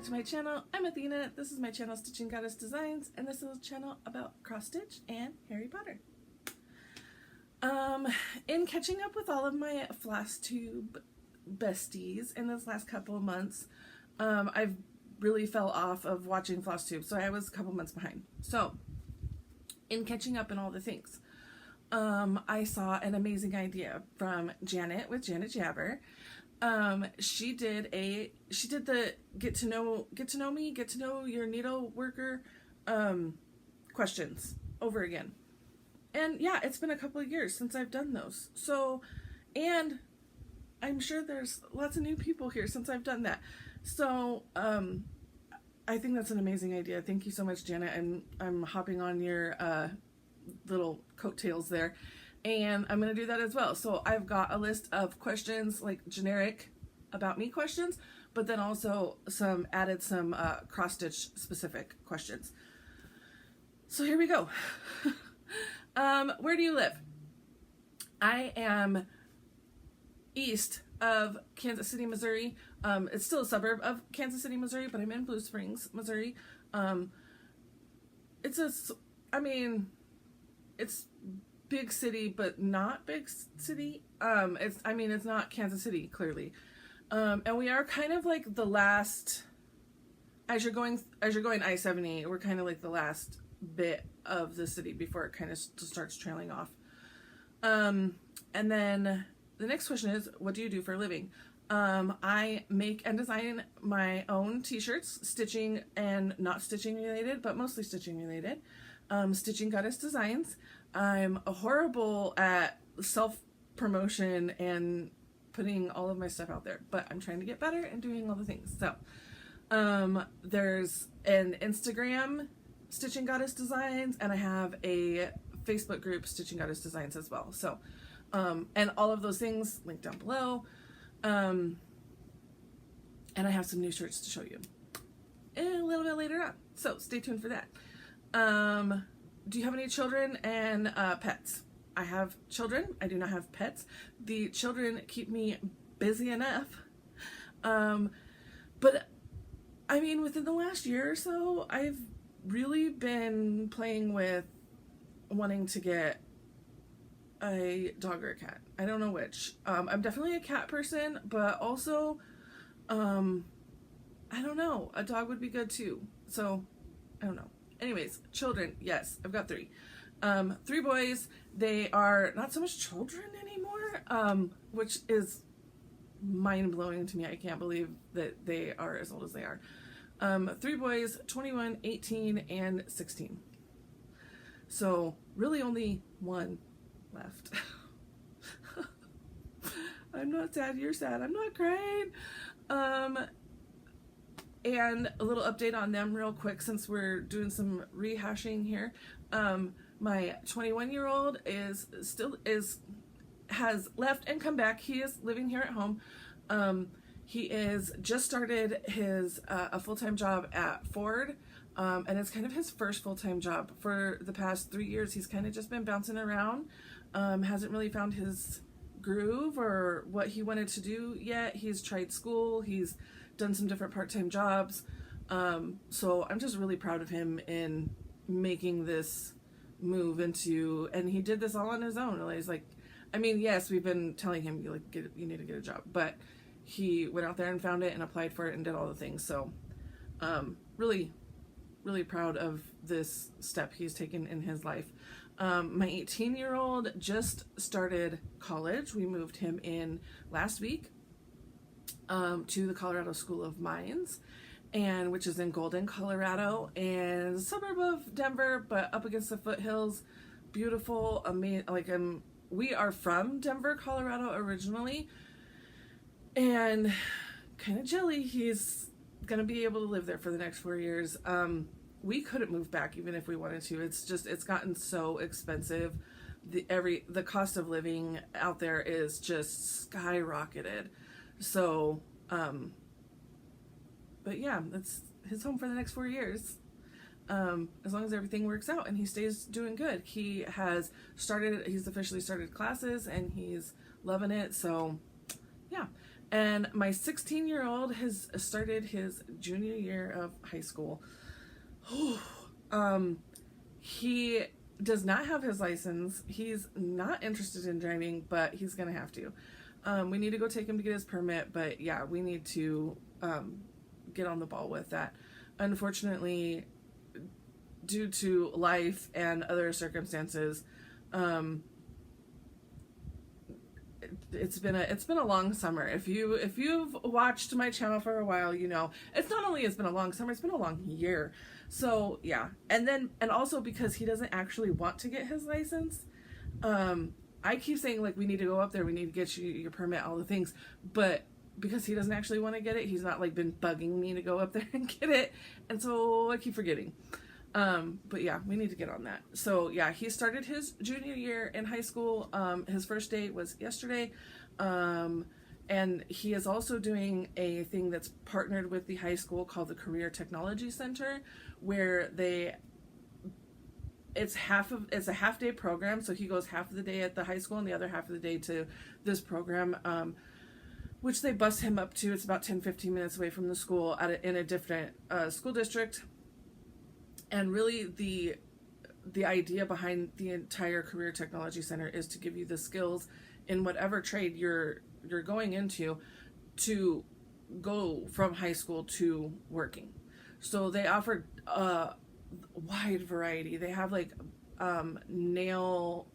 to my channel. I'm Athena. This is my channel, Stitching Goddess Designs, and this is a channel about cross stitch and Harry Potter. In catching up with all of my Flosstube besties in this last couple of months, I've really fell off of watching Flosstube, so I was a couple months behind. So, in catching up in all the things, I saw an amazing idea from Janet with Janet Jabber. She did the get to know your needleworker questions over again. And yeah, it's been a couple of years since I've done those. So, and I'm sure there's lots of new people here since I've done that. So, I think that's an amazing idea. Thank you so much, Janet. I'm hopping on your little coattails there, and I'm going to do that as well. So I've got a list of questions, like generic about me questions, but then also added some cross stitch specific questions. So here we go. Where do you live? I am east of Kansas City, Missouri. It's still a suburb of Kansas City, Missouri, but I'm in Blue Springs, Missouri. It's big city, but not big city. It's not Kansas City, clearly. And we are kind of like the last, as you're going I-70, we're kind of like the last bit of the city before it kind of starts trailing off. And then the next question is, what do you do for a living? I make and design my own t-shirts, stitching and not stitching related, but mostly stitching related. Stitching Goddess Designs. I'm horrible at self-promotion and putting all of my stuff out there, but I'm trying to get better and doing all the things. So, there's an Instagram, Stitching Goddess Designs, and I have a Facebook group, Stitching Goddess Designs, as well. So, and all of those things linked down below. And I have some new shirts to show you a little bit later on. So stay tuned for that. Do you have any children and pets? I have children. I do not have pets. The children keep me busy enough. But I mean, within the last year or so, I've really been playing with wanting to get a dog or a cat. I don't know which. I'm definitely a cat person, but also, I don't know. A dog would be good too. So, I don't know. Anyways, children, yes, I've got 3. 3 boys. They are not so much children anymore, which is mind-blowing to me. I can't believe that they are as old as they are. 3 boys, 21, 18, and 16. So, really only 1 left. I'm not sad, you're sad. I'm not crying. And a little update on them real quick, since we're doing some rehashing here. My 21-year-old has left and come back. He is living here at home. He is just started his a full-time job at Ford, and it's kind of his first full-time job. For the past 3 years, he's kind of just been bouncing around. Hasn't really found his groove or what he wanted to do yet. He's tried school. He's done some different part-time jobs. So I'm just really proud of him in making this move into, and he did this all on his own. He's like, I mean, yes, we've been telling him, you need to get a job, but he went out there and found it and applied for it and did all the things. So, really, really proud of this step he's taken in his life. My 18-year-old just started college. We moved him in last week to the Colorado School of Mines, and which is in Golden, Colorado, and a suburb of Denver, but up against the foothills. Beautiful, amazing. We are from Denver, Colorado originally, and kind of jelly he's gonna be able to live there for the next 4 years. We couldn't move back even if we wanted to. It's gotten so expensive. The cost of living out there is just skyrocketed. So, but yeah, that's his home for the next 4 years. As long as everything works out and he stays doing good. He's officially started classes and he's loving it. So yeah. And my 16-year-old has started his junior year of high school. He does not have his license. He's not interested in driving, but he's gonna have to. We need to go take him to get his permit, but yeah, we need to get on the ball with that. Unfortunately, due to life and other circumstances, it's been a long summer. If you've watched my channel for a while, you know it's not only it's been a long summer, it's been a long year. So yeah, and also because he doesn't actually want to get his license, I keep saying like we need to go up there, we need to get you your permit, all the things, but because he doesn't actually want to get it, he's not like been bugging me to go up there and get it, and so I keep forgetting. But yeah, we need to get on that. So yeah, he started his junior year in high school. His first day was yesterday. And he is also doing a thing that's partnered with the high school called the Career Technology Center, where it's a half day program. So he goes half of the day at the high school and the other half of the day to this program, which they bus him up to. It's about 10-15 minutes away from the school in a different school district. And really the idea behind the entire Career Technology Center is to give you the skills in whatever trade you're going into to go from high school to working. So they offer a wide variety. They have like the nail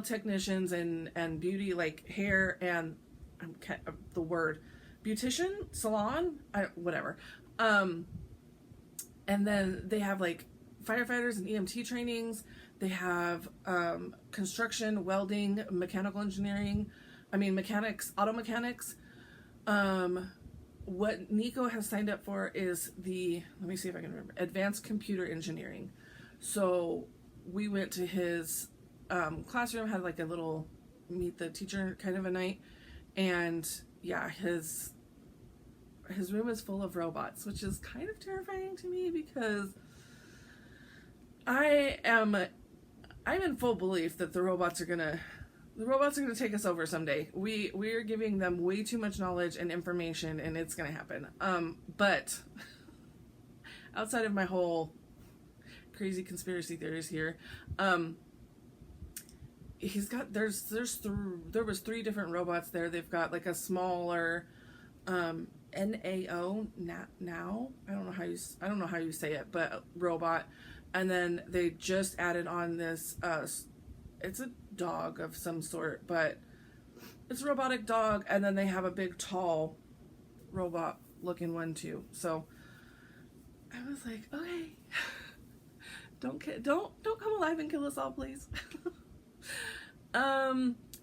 technicians and beauty, like hair and the word beautician, salon, whatever. And then they have like firefighters and EMT trainings. They have construction, welding, mechanical engineering. Mechanics, auto mechanics. What Nico has signed up for is let me see if I can remember, advanced computer engineering. So we went to his classroom, had like a little meet the teacher kind of a night. And yeah, his room is full of robots, which is kind of terrifying to me because I'm in full belief that the robots are gonna take us over someday. We're giving them way too much knowledge and information, and it's gonna happen. But outside of my whole crazy conspiracy theories here, there was 3 different robots there. They've got like a smaller NAO now. I don't know how you say it, but robot. And then they just added on this it's a dog of some sort, but it's a robotic dog, and then they have a big tall robot looking one too. So I was like, okay, don't come alive and kill us all, please.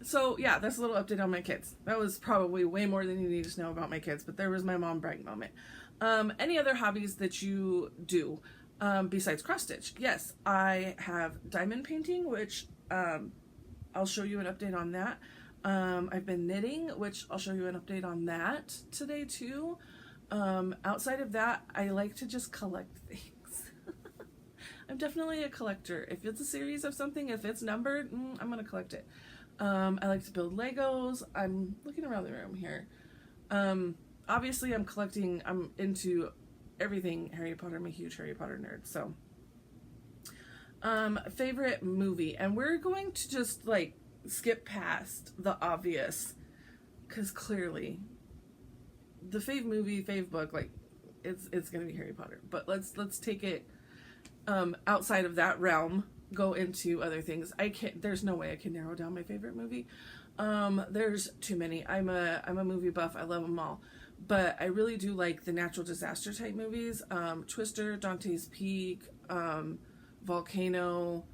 So yeah, that's a little update on my kids. That was probably way more than you need to know about my kids, but there was my mom brag moment. Any other hobbies that you do besides cross stitch? Yes, I have diamond painting, which I'll show you an update on that. I've been knitting, which I'll show you an update on that today too. Outside of that, I like to just collect things. I'm definitely a collector. If it's a series of something, if it's numbered, I'm gonna collect it. I like to build Legos. I'm looking around the room here. Obviously I'm into everything Harry Potter. I'm a huge Harry Potter nerd. So, favorite movie, and we're going to just like skip past the obvious, because clearly the fave movie, fave book, like it's gonna be Harry Potter. But let's take it outside of that realm, go into other things. There's no way I can narrow down my favorite movie. There's too many. I'm a movie buff. I love them all, but I really do like the natural disaster type movies. Twister, Dante's Peak, Volcano.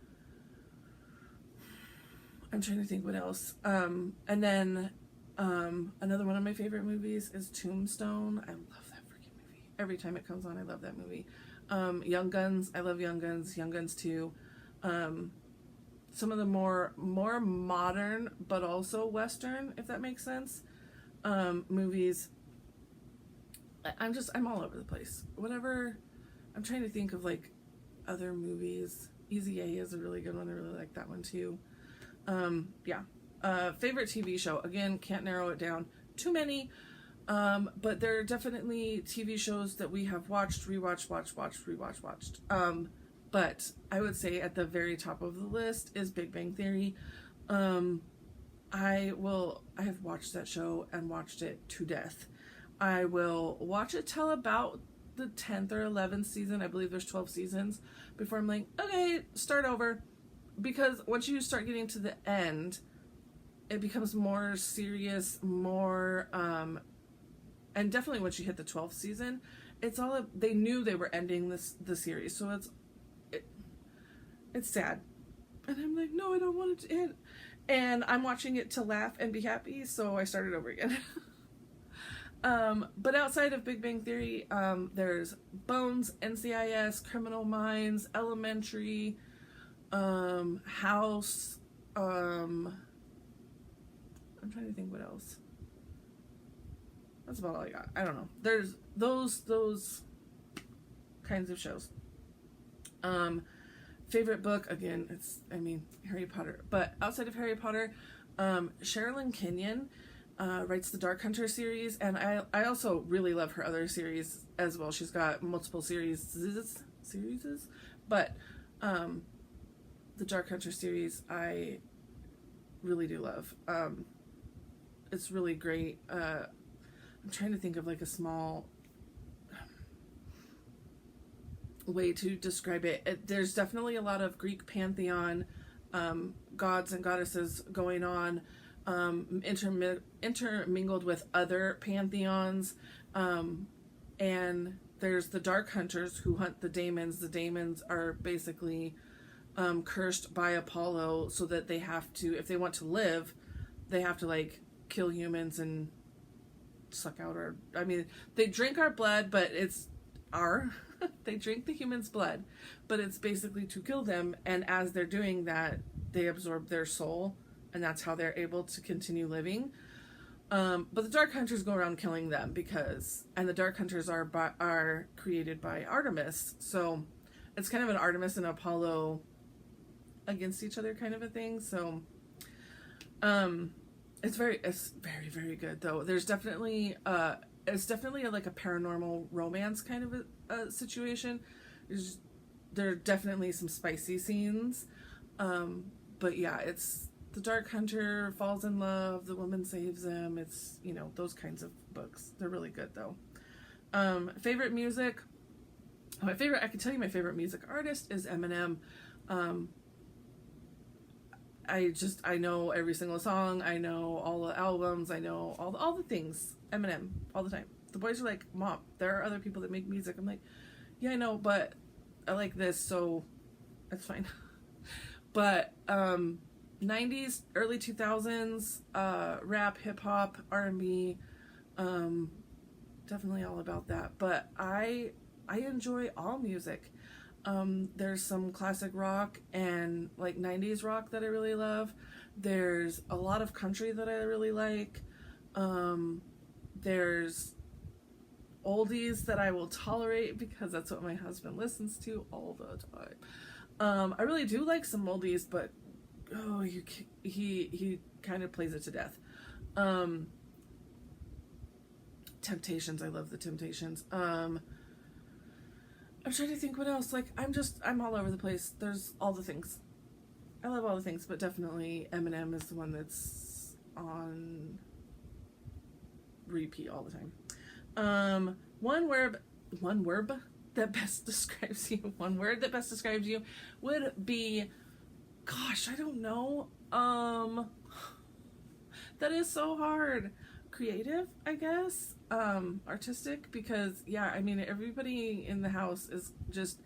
I'm trying to think what else. And then another one of my favorite movies is Tombstone. I love that freaking movie. Every time it comes on, I love that movie. Young Guns. I love Young Guns. Young Guns 2. Some of the more modern but also Western, if that makes sense, movies. I'm all over the place. Whatever. I'm trying to think of like other movies. Easy A is a really good one. I really like that one too. Yeah. Favorite TV show, again, can't narrow it down. Too many. But there are definitely TV shows that we have watched, rewatched, watched. But I would say at the very top of the list is Big Bang Theory. I have watched that show and watched it to death. I will watch it till about the 10th or 11th season. I believe there's 12 seasons before I'm like, okay, start over. Because once you start getting to the end, it becomes more serious, more, and definitely once you hit the 12th season, they knew they were ending the series. So it's sad. And I'm like, no, I don't want it to end. And I'm watching it to laugh and be happy, so I started over again. But outside of Big Bang Theory, there's Bones, NCIS, Criminal Minds, Elementary, House, I'm trying to think what else. That's about all I got. I don't know. There's those kinds of shows. Favorite book, again, Harry Potter. But outside of Harry Potter, Sherilyn Kenyon writes the Dark Hunter series, and I also really love her other series as well. She's got multiple series, but the Dark Hunter series I really do love. It's really great. I'm trying to think of like a small way to describe it. There's definitely a lot of Greek pantheon, gods and goddesses going on, intermingled with other pantheons, and there's the Dark Hunters who hunt the daemons. The daemons are basically cursed by Apollo, so that they have to, if they want to live, they have to like kill humans and suck out they drink our blood, but it's they drink the human's blood, but it's basically to kill them, and as they're doing that, they absorb their soul, and that's how they're able to continue living. But the Dark Hunters go around killing them and the Dark Hunters are created by Artemis, so it's kind of an Artemis and Apollo against each other kind of a thing. So it's very, very good though. There's definitely it's definitely like a paranormal romance kind of a situation. There are definitely some spicy scenes, but yeah, it's the Dark Hunter falls in love, the woman saves him. It's, those kinds of books. They're really good though. Favorite music. I can tell you my favorite music artist is Eminem. I know every single song. I know all the albums. I know all the things. Eminem, all the time. The boys are like, Mom, there are other people that make music. I'm like, yeah, I know, but I like this, so that's fine. But 90s, early 2000s, rap, hip hop, R&B, definitely all about that. But I enjoy all music. There's some classic rock and like 90s rock that I really love. There's a lot of country that I really like. There's oldies that I will tolerate because that's what my husband listens to all the time. I really do like some oldies, but he kind of plays it to death. Temptations, I love the Temptations. I'm trying to think what else. Like, I'm all over the place. There's all the things. I love all the things, but definitely Eminem is the one that's on repeat all the time. One word that best describes you. One word that best describes you would be, gosh, I don't know. That is so hard. Creative, I guess. Artistic, because yeah, everybody in the house is just,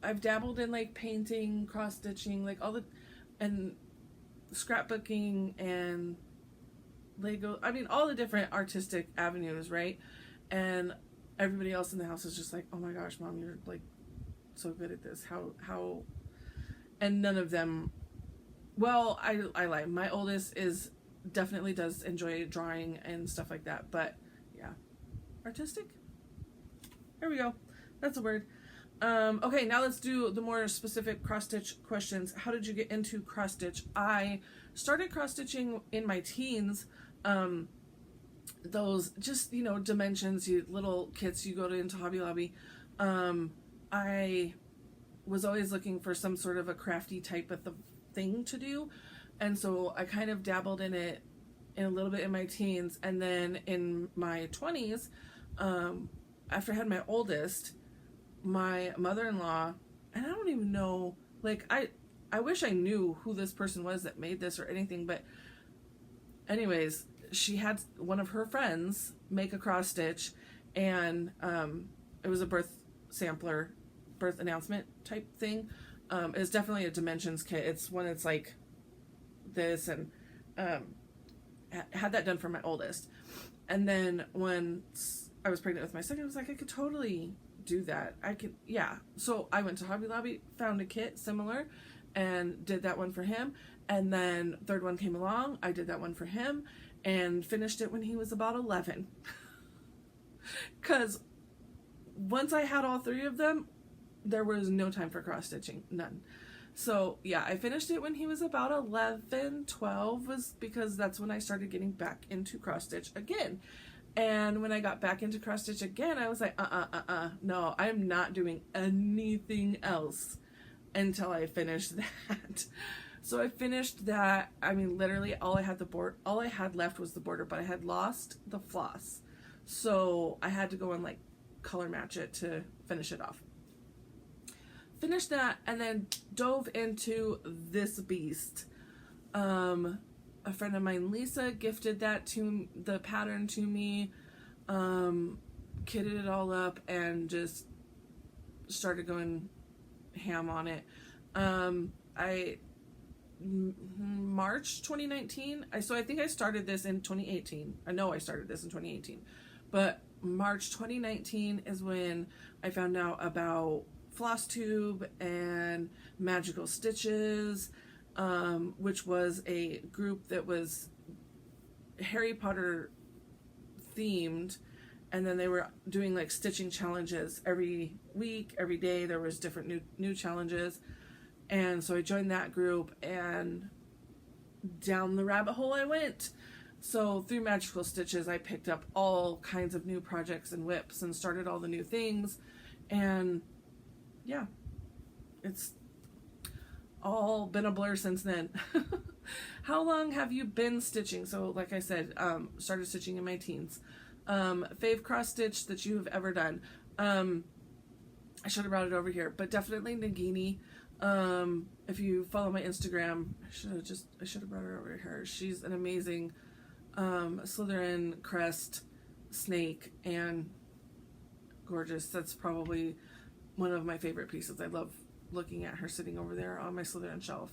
I've dabbled in like painting, cross stitching, like all the, and scrapbooking and Lego, all the different artistic avenues, right? And everybody else in the house is just like, oh my gosh, Mom, you're like so good at this. How, and none of them, well, I lie. My oldest definitely does enjoy drawing and stuff like that, but yeah, artistic, there we go, that's a word. Okay, now let's do the more specific cross stitch questions. How did you get into cross stitch? I started cross stitching in my teens. Those just, you know, dimensions, you little kits you go to into Hobby Lobby. I was always looking for some sort of a crafty type of thing to do, and so I kind of dabbled in it in a little bit in my teens, and then in my 20s, after I had my oldest, my mother-in-law, and I don't even know, like, I wish I knew who this person was that made this or anything, but anyways, she had one of her friends make a cross stitch, and it was a birth sampler, birth announcement type thing. It's definitely a dimensions kit. It's when it's like this, and had that done for my oldest. And then when I was pregnant with my second, I was like, I could totally do that. I could, yeah. So I went to Hobby Lobby, found a kit similar, and did that one for him. And then third one came along, I did that one for him, and finished it when he was about 11. Because once I had all three of them, there was no time for cross stitching, none. So yeah, I finished it when he was about 11, 12, was because that's when I started getting back into cross stitch again. And when I got back into cross stitch again, I was like, no, I'm not doing anything else until I finish that. So I finished that. I mean, literally all I had left was the border, but I had lost the floss. So I had to go and like color match it to finish it off. Finished that and then dove into this beast. A friend of mine, Lisa, gifted the pattern to me, kitted it all up, and just started going ham on it. March 2019. So I think I started this in 2018. I know I started this in 2018, but March 2019 is when I found out about Flosstube and Magical Stitches, which was a group that was Harry Potter themed, and then they were doing like stitching challenges every week, every day. There was different new challenges, and so I joined that group, and down the rabbit hole I went. So through Magical Stitches, I picked up all kinds of new projects and whips and started all the new things, and yeah, it's all been a blur since then. How long have you been stitching? So like I said, started stitching in my teens. Fave cross stitch that you have ever done. I should have brought it over here, but definitely Nagini. If you follow my Instagram, I should have brought her over here. She's an amazing Slytherin crest snake and gorgeous. That's probably one of my favorite pieces. I love looking at her sitting over there on my Slytherin shelf.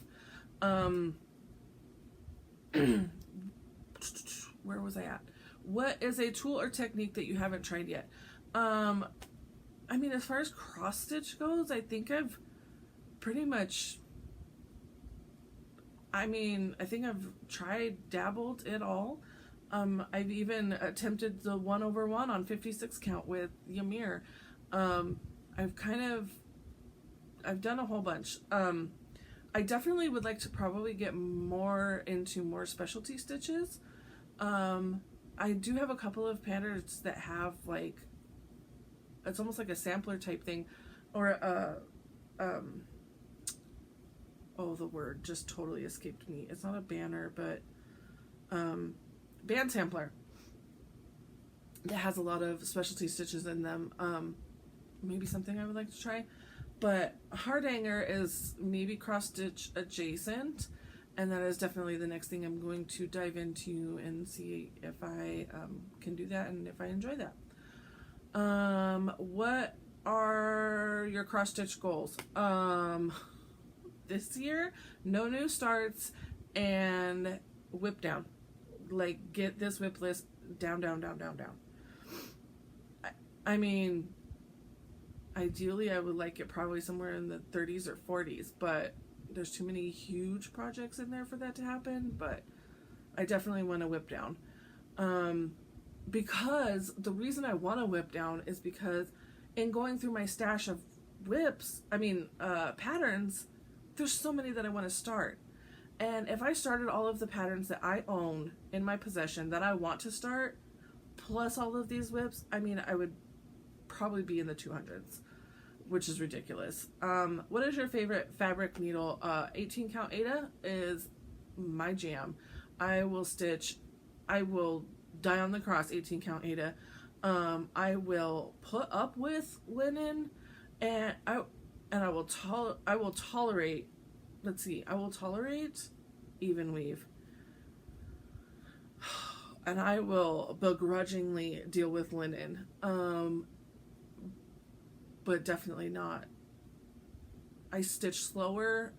Where was I at? What is a tool or technique that you haven't tried yet? I mean, as far as cross stitch goes, I think I've pretty much, I think I've dabbled it all. I've even attempted the 1/1 on 56 count with Ymir. I've done a whole bunch. I definitely would like to probably get more into more specialty stitches. I do have a couple of patterns that have like, it's almost like a sampler type thing, or oh, the word just totally escaped me. It's not a banner, but band sampler that has a lot of specialty stitches in them. Maybe something I would like to try. But hard hanger is maybe cross stitch adjacent, and that is definitely the next thing I'm going to dive into and see if I can do that and if I enjoy that. What are your cross stitch goals? This year, no new starts and whip down. Like, get this whip list down. I mean, ideally I would like it probably somewhere in the 30s or 40s, but there's too many huge projects in there for that to happen. But I definitely want to whip down, because the reason I want to whip down is because in going through my stash of patterns, there's so many that I want to start. And if I started all of the patterns that I own in my possession that I want to start, plus all of these whips, I mean, I would probably be in the 200s, which is ridiculous. What is your favorite fabric needle? 18 count Aida is my jam. I will die on the cross 18 count Aida. I will put up with linen, and I will tolerate, let's see, I will tolerate even weave. And I will begrudgingly deal with linen. But definitely not. I stitch slower,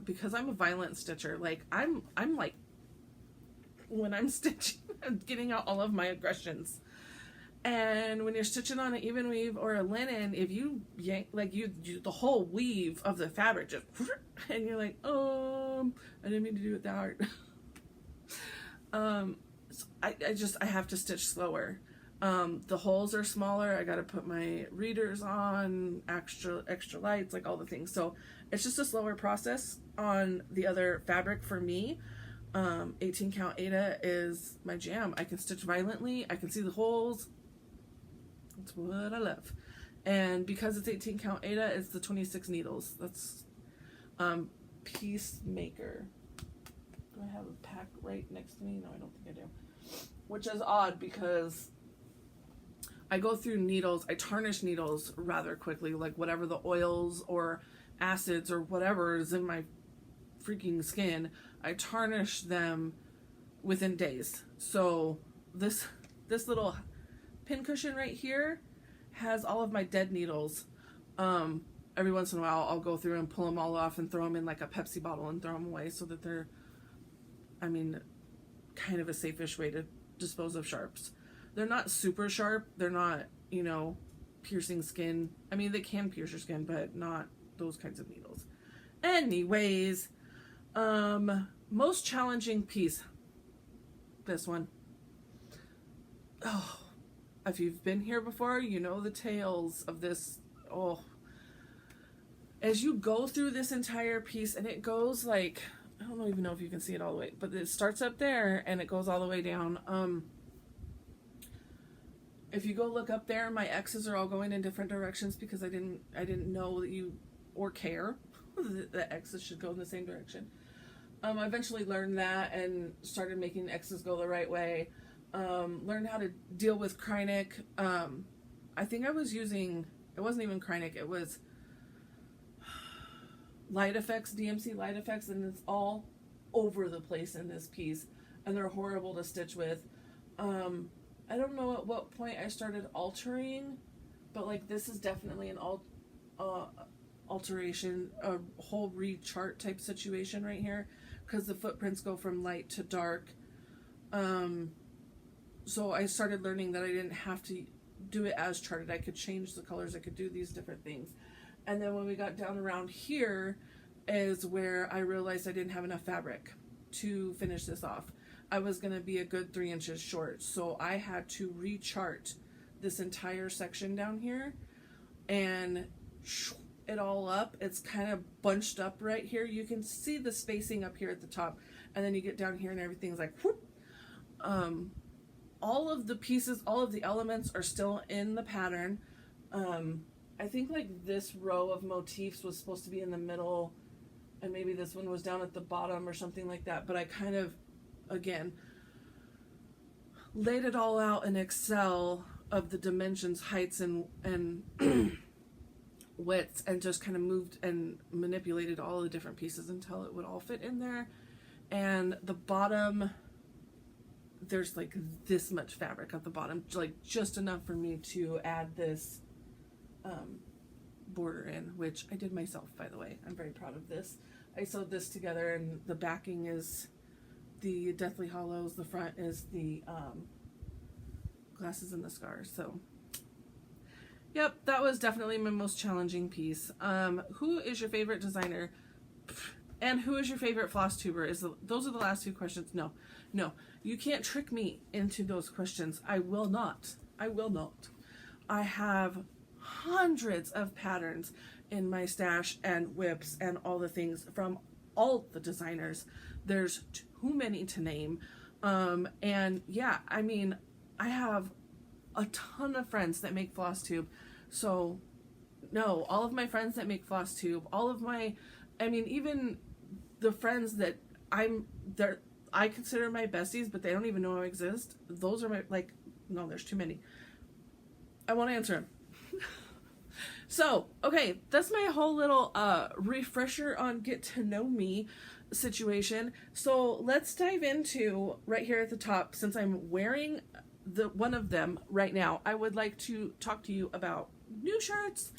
because I'm a violent stitcher. Like I'm like, when I'm stitching, I'm getting out all of my aggressions. And when you're stitching on an even weave or a linen, if you yank, like you the whole weave of the fabric just, and you're like, I didn't mean to do it that hard. So I have to stitch slower. The holes are smaller. I got to put my readers on, extra lights, like all the things. So it's just a slower process on the other fabric for me. 18 count Aida is my jam. I can stitch violently. I can see the holes. That's what I love. And because it's 18 count Aida, it's the 26 needles. That's Peacemaker. Do I have a pack right next to me? No, I don't think I do. Which is odd because I go through needles, I tarnish needles rather quickly, like whatever the oils or acids or whatever is in my freaking skin, I tarnish them within days. So this little pin cushion right here has all of my dead needles. Every once in a while I'll go through and pull them all off and throw them in like a Pepsi bottle and throw them away so that they're, kind of a safe-ish way to dispose of sharps. They're not super sharp. They're not, piercing skin. I mean, they can pierce your skin, but not those kinds of needles. Anyways, most challenging piece. This one. Oh, if you've been here before, you know the tales of this. Oh, as you go through this entire piece, and it goes like, I don't even know if you can see it all the way, but it starts up there and it goes all the way down. If you go look up there, my X's are all going in different directions because I didn't know that you, or care, that X's should go in the same direction. I eventually learned that and started making X's go the right way. Learned how to deal with Krynic. I think I was using, it wasn't even Krynic, it was Light Effects, DMC Light Effects, and it's all over the place in this piece, and they're horrible to stitch with. I don't know at what point I started altering, but like this is definitely an alteration, a whole rechart type situation right here, because the footprints go from light to dark. So I started learning that I didn't have to do it as charted. I could change the colors, I could do these different things. And then when we got down around here is where I realized I didn't have enough fabric to finish this off. I was going to be a good 3 inches short, so I had to rechart this entire section down here and it all up. It's kind of bunched up right here. You can see the spacing up here at the top, and then you get down here and everything's like whoop. All of the pieces, all of the elements are still in the pattern. I think like this row of motifs was supposed to be in the middle, and maybe this one was down at the bottom or something like that, but I kind of, again, laid it all out in Excel of the dimensions, heights, and widths, and just kind of moved and manipulated all the different pieces until it would all fit in there. And the bottom, there's like this much fabric at the bottom, like just enough for me to add this border in, which I did myself, by the way. I'm very proud of this. I sewed this together, and the backing is the Deathly Hollows, the front is the glasses and the scars. So yep, that was definitely my most challenging piece. Who is your favorite designer, and who is your favorite floss tuber? Those are the last two questions. No, you can't trick me into those questions. I will not. I have hundreds of patterns, in my stash and whips and all the things from all the designers. There's too many to name. And yeah, I mean, I have a ton of friends that make Flosstube. So no, all of my friends that make Flosstube, all of my, I mean, even the friends that I consider my besties, but they don't even know I exist. Those are my, like, no, there's too many. I won't answer them. So, okay, that's my whole little refresher on get to know me situation. So let's dive into right here at the top. Since I'm wearing one of them right now, I would like to talk to you about new shirts.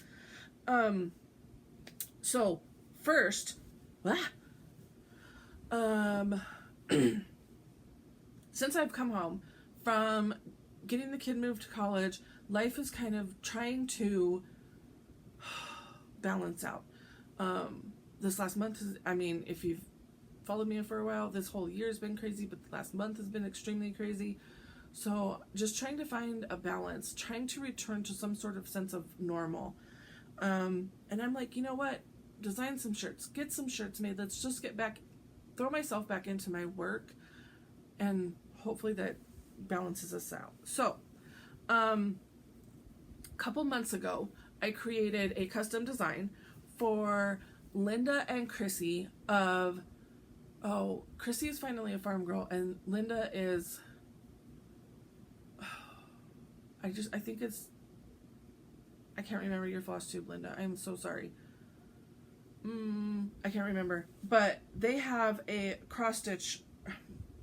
So first, since I've come home from getting the kid moved to college, life is kind of trying to balance out. This last month is, I mean, if you've followed me for a while, this whole year has been crazy, but the last month has been extremely crazy. So just trying to find a balance, trying to return to some sort of sense of normal. And I'm like, you know what? Design some shirts, get some shirts made. Let's just get back, throw myself back into my work, and hopefully that balances us out. So, a couple months ago, I created a custom design for Linda and Chrissy of, Chrissy is finally a farm girl, and Linda is, I can't remember your Flosstube, Linda. I'm so sorry. I can't remember. But they have a cross-stitch,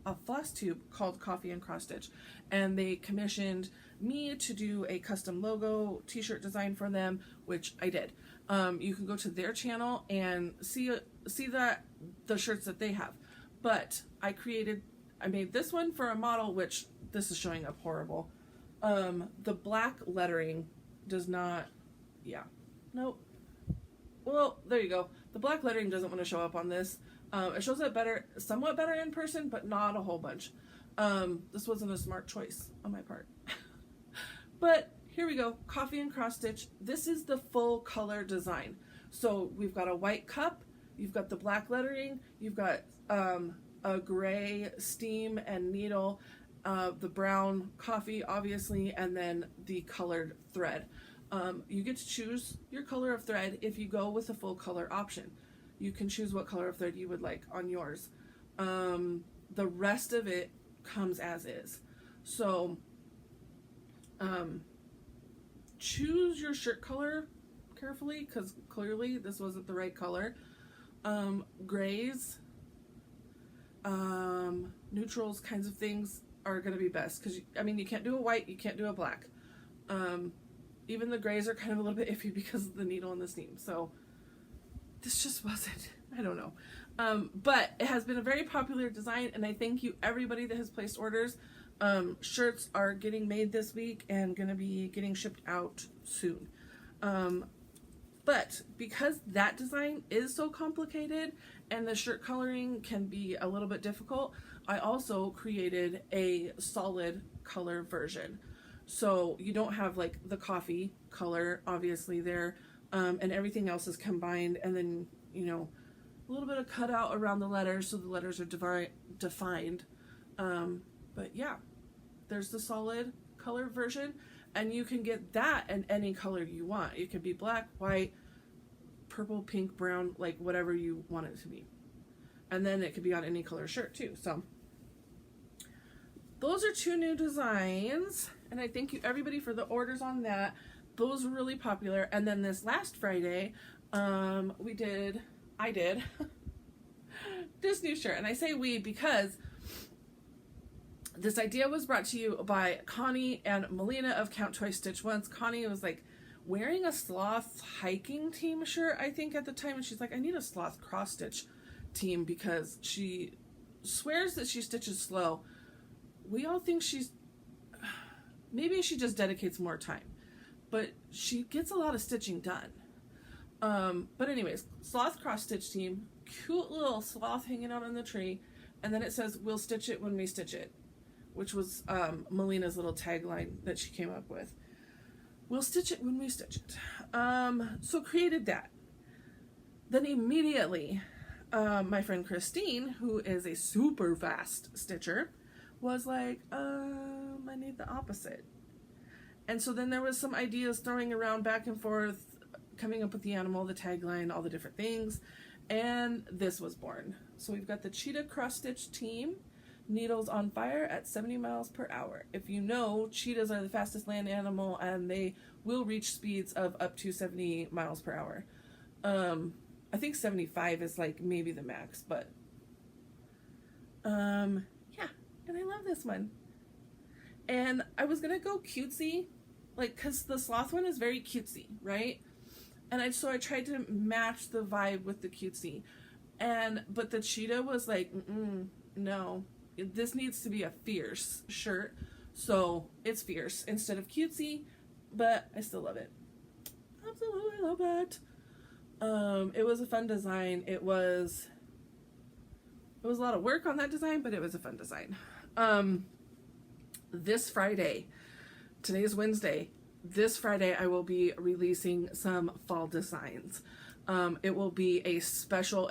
a Flosstube called Coffee and Cross Stitch. And they commissioned me to do a custom logo t-shirt design for them, which I did. You can go to their channel and see the shirts that they have. But I made this one for a model, which this is showing up horrible. The black lettering does not, nope. Well, there you go. The black lettering doesn't want to show up on this. It shows up somewhat better in person, but not a whole bunch. This wasn't a smart choice on my part. But here we go, Coffee and Cross Stitch. This is the full color design. So we've got a white cup, you've got the black lettering, you've got a gray steam and needle, the brown coffee, obviously, and then the colored thread. You get to choose your color of thread if you go with a full color option. You can choose what color of thread you would like on yours. The rest of it comes as is. So, choose your shirt color carefully, because clearly this wasn't the right color. Grays, neutrals kinds of things are going to be best, because I mean, you can't do a white, you can't do a black. Even the grays are kind of a little bit iffy because of the needle and the steam. So this just wasn't, I don't know. But it has been a very popular design, and I thank you everybody that has placed orders. Shirts are getting made this week and going to be getting shipped out soon. But because that design is so complicated and the shirt coloring can be a little bit difficult, I also created a solid color version. So you don't have like the coffee color obviously there, and everything else is combined, and then, you know, a little bit of cutout around the letters so the letters are defined. But yeah, there's the solid color version, and you can get that in any color you want. It could be black, white, purple, pink, brown, like whatever you want it to be. And then it could be on any color shirt too. So those are two new designs, and I thank you everybody for the orders on that. Those were really popular. And then this last Friday, I did this new shirt. And I say we because this idea was brought to you by Connie and Melina of Count Twice Stitch Once. Connie was like wearing a sloth hiking team shirt, I think, at the time, and she's like, I need a sloth cross stitch team, because she swears that she stitches slow. We all think maybe she just dedicates more time, but she gets a lot of stitching done. But anyways, sloth cross stitch team, cute little sloth hanging out on the tree, and then it says, we'll stitch it when we stitch it, which was Melina's little tagline that she came up with. We'll stitch it when we stitch it. So created that. Then immediately, my friend Christine, who is a super fast stitcher, was like, I need the opposite. And so then there was some ideas throwing around back and forth, coming up with the animal, the tagline, all the different things. And this was born. So we've got the cheetah cross stitch team, needles on fire at 70 miles per hour. If you know, cheetahs are the fastest land animal and they will reach speeds of up to 70 miles per hour. I think 75 is like maybe the max, but yeah, and I love this one. And I was gonna go cutesy, like, cause the sloth one is very cutesy, right? And so I tried to match the vibe with the cutesy, but the cheetah was like, no, this needs to be a fierce shirt, so it's fierce instead of cutesy, but I still love it. Absolutely love it. It was a fun design. It was a lot of work on that design, but it was a fun design. This Friday, today's Wednesday, this Friday I will be releasing some fall designs. It will be a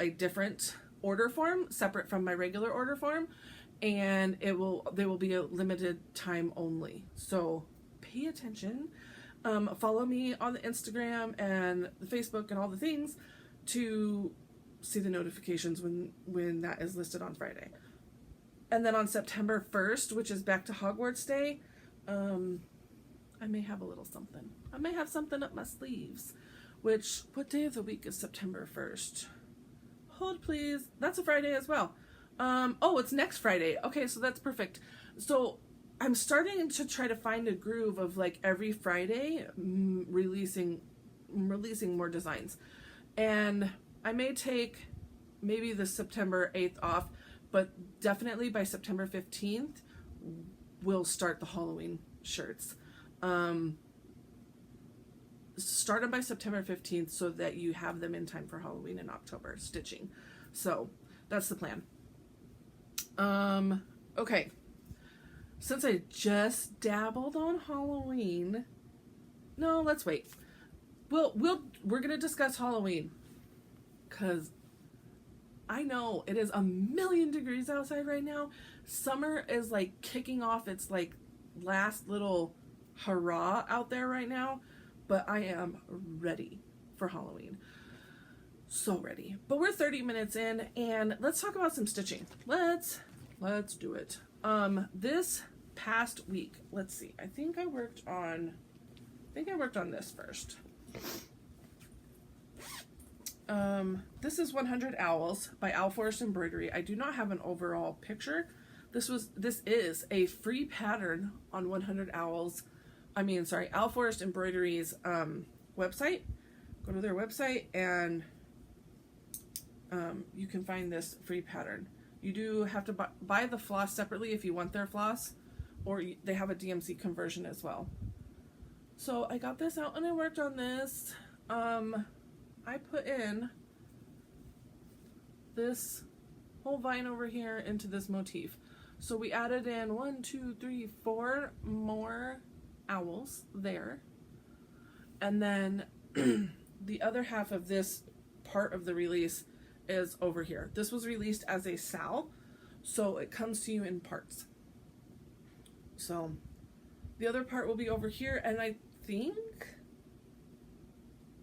different order form, separate from my regular order form, and they will be a limited time only. So pay attention. Follow me on the Instagram and the Facebook and all the things to see the notifications when that is listed on Friday. And then on September 1st, which is back to Hogwarts Day, I may have a little something. I may have something up my sleeves. What day of the week is September 1st? Hold please. That's a Friday as well. Oh, it's next Friday. Okay, so that's perfect. So I'm starting to try to find a groove of like every Friday releasing more designs. And I may take maybe the September 8th off, but definitely by September 15th, we'll start the Halloween shirts. Start them by September 15th so that you have them in time for Halloween in October stitching. So that's the plan. Okay. Since I just dabbled on Halloween, no, let's wait. We're gonna discuss Halloween, cause I know it is 1,000,000 degrees outside right now. Summer is like kicking off its like last little hurrah out there right now, but I am ready for Halloween. So ready. But we're 30 minutes in and let's talk about some stitching. Let's do it. This past week, let's see. I think I worked on this first. This is 100 Owls by Owl Forest Embroidery. I do not have an overall picture. This is a free pattern on 100 Owls. Owl Forest Embroidery's website. Go to their website and you can find this free pattern. You do have to buy the floss separately if you want their floss, or they have a DMC conversion as well. So I got this out and I worked on this. I put in this whole vine over here into this motif. So we added in 1, 2, 3, 4 more owls there. And then the other half of this part of the release is over here. This was released as a sal, so it comes to you in parts. So the other part will be over here, and I think,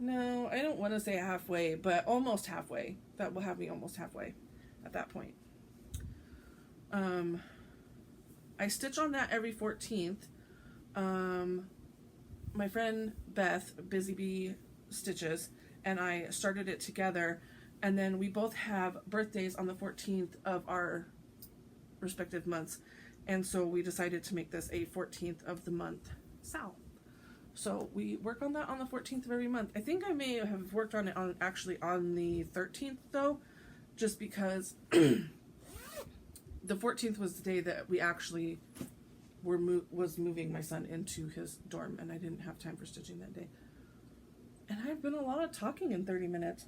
no, I don't want to say halfway, but almost halfway. That will have me almost halfway at that point. I stitch on that every 14th. My friend Beth, Busy Bee Stitches, and I started it together, and then we both have birthdays on the 14th of our respective months, and so we decided to make this a 14th of the month sal. So we work on that on the 14th of every month. I think I may have worked on it actually on the 13th though, just because the 14th was the day that we actually was moving my son into his dorm, and I didn't have time for stitching that day. And I've been a lot of talking in 30 minutes.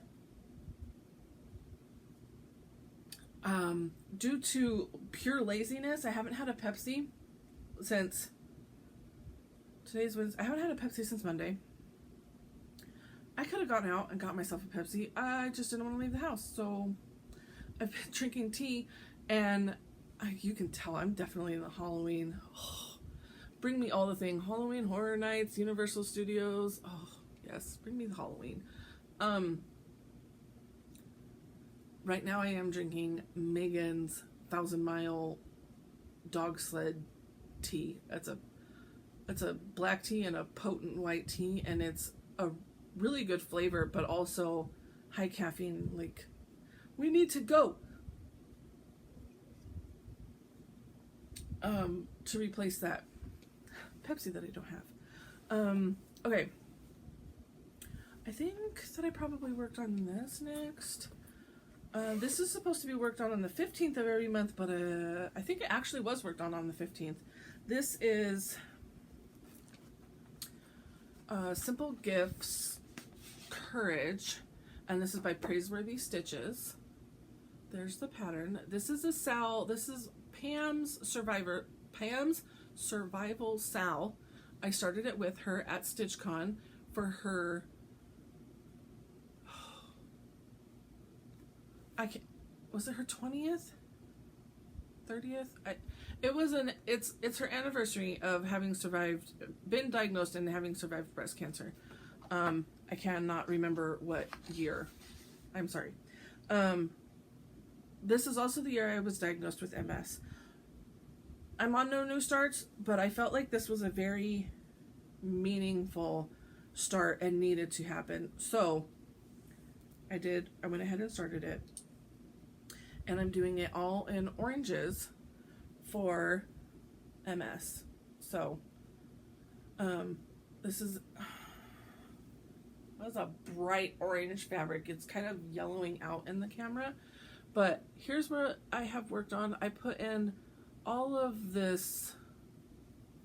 Due to pure laziness, I haven't had a Pepsi since today's Wednesday. I haven't had a Pepsi since Monday. I I could have gone out and got myself a Pepsi. I just didn't want to leave the house. So I've been drinking tea, and you can tell I'm definitely in the Halloween. Oh, bring me all the things. Halloween Horror Nights, Universal Studios. Oh, yes, bring me the Halloween. Right now I am drinking Megan's 1,000 Mile dog sled tea. It's a black tea and a potent white tea, and it's a really good flavor, but also high caffeine. Like, we need to go. To replace that Pepsi that I don't have. Okay. I think that I probably worked on this next. This is supposed to be worked on the 15th of every month, but I think it actually was worked on the 15th. This is Simple Gifts Courage, and this is by Praiseworthy Stitches. There's the pattern. This is this is Pam's Survival Sal. I started it with her at StitchCon for her. Was it her 20th? 30th? It's her anniversary of having been diagnosed and having survived breast cancer. I cannot remember what year. I'm sorry. This is also the year I was diagnosed with MS. I'm on no new starts, but I felt like this was a very meaningful start and needed to happen. So I went ahead and started it. And I'm doing it all in oranges for MS. So this is a bright orange fabric. It's kind of yellowing out in the camera, but here's what I have worked on. I put in all of this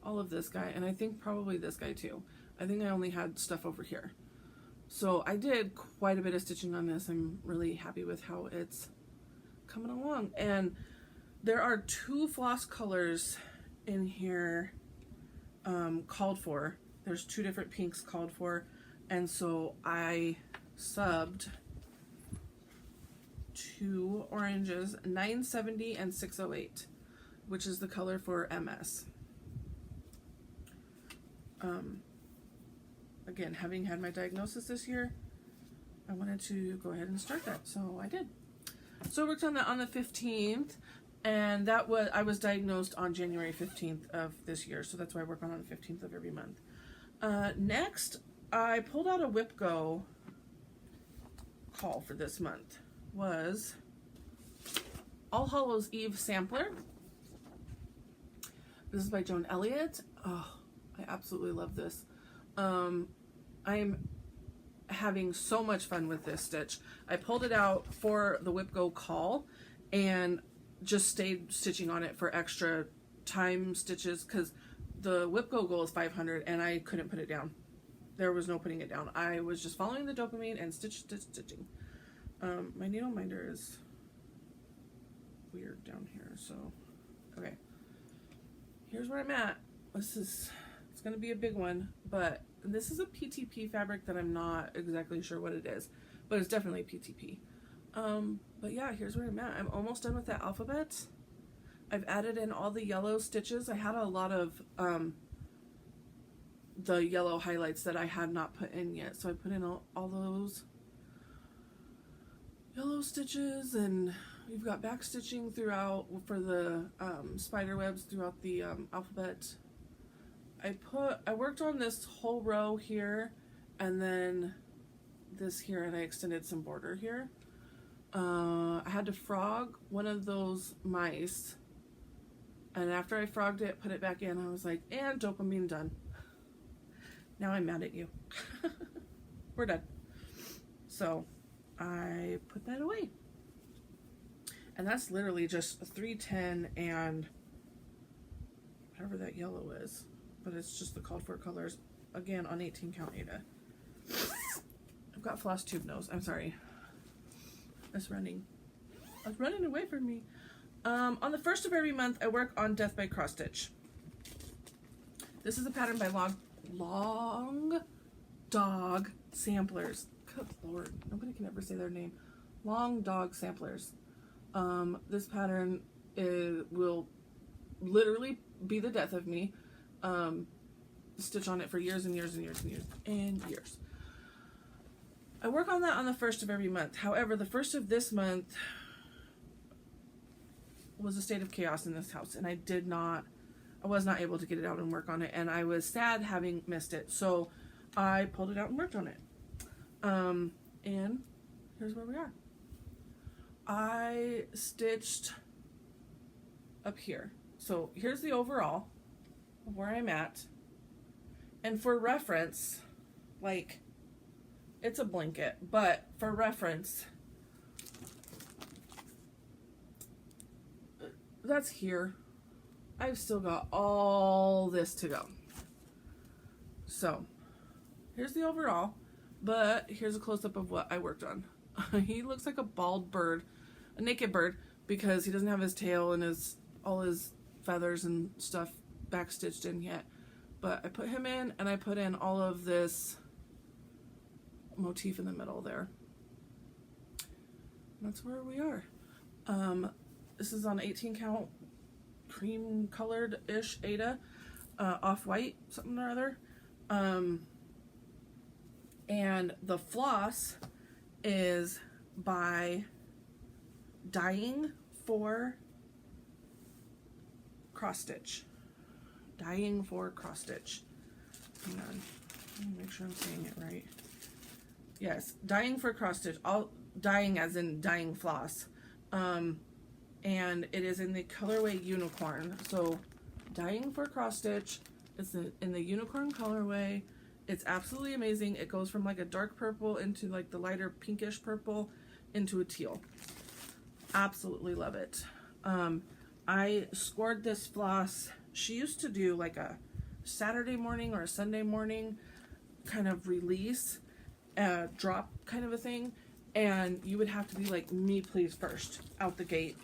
guy, and I think probably this guy too. I think I only had stuff over here. So I did quite a bit of stitching on this. I'm really happy with how it's coming along. And there are 2 floss colors in here called for. There's 2 different pinks called for, and so I subbed 2 oranges, 970 and 608, which is the color for MS. Again, having had my diagnosis this year, I wanted to go ahead and start that, so I did. So I worked on that on the 15th, and I was diagnosed on January 15th of this year, so that's why I work on the 15th of every month. Next, I pulled out a Whip Go call for this month. Was All Hallows Eve Sampler. This is by Joan Elliott. Oh, I absolutely love this. I'm having so much fun with this stitch. I pulled it out for the Whip Go call and just stayed stitching on it for extra time stitches because the Whip Go goal is 500 and I couldn't put it down. There was no putting it down. I was just following the dopamine and stitching. My needle minder is weird down here, so okay. Here's where I'm at. It's gonna be a big one, but this is a PTP fabric that I'm not exactly sure what it is, but it's definitely PTP. But yeah, here's where I'm at. I'm almost done with that alphabet. I've added in all the yellow stitches. I had a lot of the yellow highlights that I had not put in yet, so I put in all those yellow stitches, and we've got back stitching throughout for the spider webs throughout the alphabet. I worked on this whole row here and then this here, and I extended some border here. I had to frog one of those mice, and after I frogged it, put it back in, I was like, and dopamine done. Now I'm mad at you. We're done. So I put that away. And that's literally just 310 and whatever that yellow is. But it's just the called for colors. Again, on 18 count Ada. I've got Flosstube nose. I'm sorry. It's running away from me. On the 1st of every month, I work on Death by Cross Stitch. This is a pattern by Long Dog Samplers. Good Lord, nobody can ever say their name. Long Dog Samplers. This pattern will literally be the death of me. Stitch on it for years and years and years and years and years. I work on that on the 1st of every month. However, the 1st of this month was a state of chaos in this house, and I was not able to get it out and work on it, and I was sad having missed it, so I pulled it out and worked on it. And here's where we are. I stitched up here. So here's the overall of where I'm at. And for reference, like, it's a blanket, but for reference, that's here. I've still got all this to go. So here's the overall, but here's a close-up of what I worked on. He looks like a bald bird, a naked bird, because he doesn't have his tail and all his feathers and stuff backstitched in yet. But I put him in, and I put in all of this motif in the middle there. That's where we are. This is on 18 count cream colored ish Aida, off-white something or other. And the floss is by Dying for Cross Stitch. Dying for Cross Stitch. Hang on. Let me make sure I'm saying it right. Yes, Dying for Cross Stitch. All dying as in dying floss. And it is in the colorway Unicorn. So Dying for Cross Stitch. It's in the Unicorn colorway. It's absolutely amazing. It goes from like a dark purple into like the lighter pinkish purple into a teal. Absolutely love it. I scored this floss. She used to do like a Saturday morning or a Sunday morning kind of release, drop kind of a thing, and you would have to be like, me please first out the gate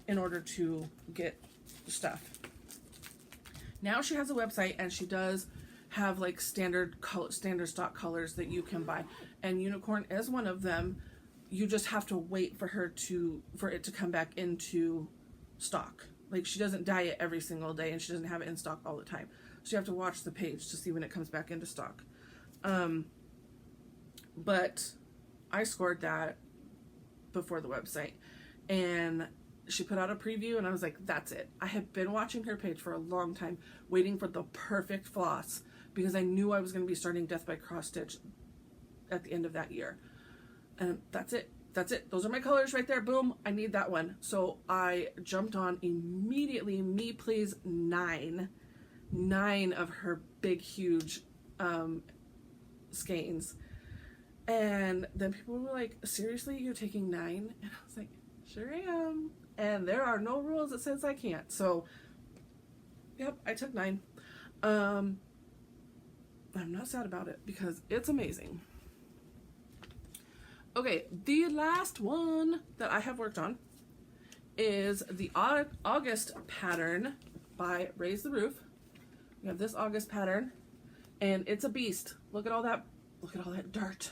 in order to get stuff. Now she has a website, and she does have like standard stock colors that you can buy, and Unicorn is one of them. You just have to wait for it to come back into stock. Like, she doesn't dye it every single day, and she doesn't have it in stock all the time. So you have to watch the page to see when it comes back into stock. But I scored that before the website, and she put out a preview, and I was like, that's it. I have been watching her page for a long time, waiting for the perfect floss, because I knew I was going to be starting Death by Cross Stitch at the end of that year. And that's it. That's it. Those are my colors right there. Boom. I need that one. So I jumped on immediately. Me please 9 of her big, huge skeins. And then people were like, seriously, you're taking 9? And I was like, sure am. And there are no rules that says I can't. So, yep, I took 9. I'm not sad about it because it's amazing. Okay, the last one that I have worked on is the August pattern by Raise the Roof. We have this August pattern, and it's a beast. Look at all that dirt.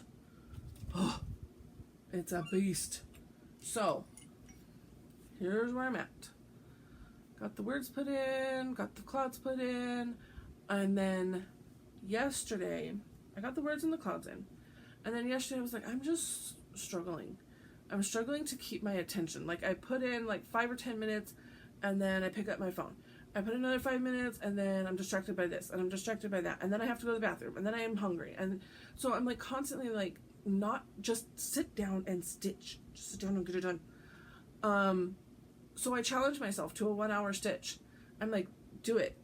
Oh, it's a beast. So, here's where I'm at. Got the words put in, got the clouds put in, and then yesterday, I got the words and the clouds in. And then yesterday I was like, I'm just struggling. I'm struggling to keep my attention. Like, I put in like 5 or 10 minutes, and then I pick up my phone. I put another 5 minutes, and then I'm distracted by this, and I'm distracted by that, and then I have to go to the bathroom, and then I am hungry. And so I'm like constantly like, not just sit down and stitch. Just sit down and get it done. So I challenged myself to a 1-hour stitch. I'm like, do it.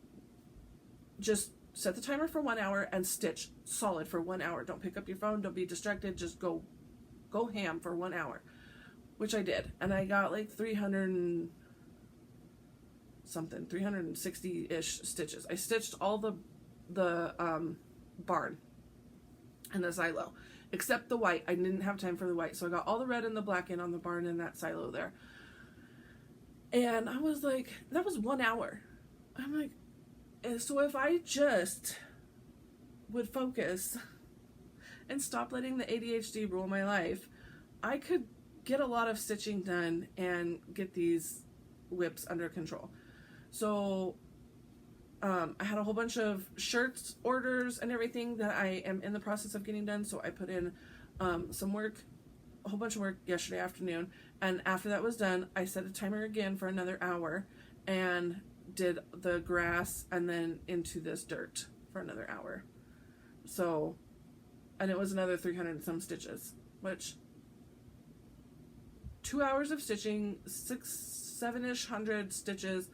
Just set the timer for 1 hour and stitch solid for 1 hour. Don't pick up your phone. Don't be distracted. Just go ham for 1 hour, which I did. And I got like 360-ish stitches. I stitched all the barn and the silo, except the white. I didn't have time for the white. So I got all the red and the black in on the barn and that silo there. And I was like, that was 1 hour. I'm like, so if I just would focus and stop letting the ADHD rule my life, I could get a lot of stitching done and get these whips under control. So I had a whole bunch of shirts orders and everything that I am in the process of getting done. So I put in some work, a whole bunch of work yesterday afternoon. And after that was done, I set a timer again for another hour and did the grass and then into this dirt for another hour. So, and it was another 300 and some stitches, which 2 hours of stitching, 7-ish hundred stitches.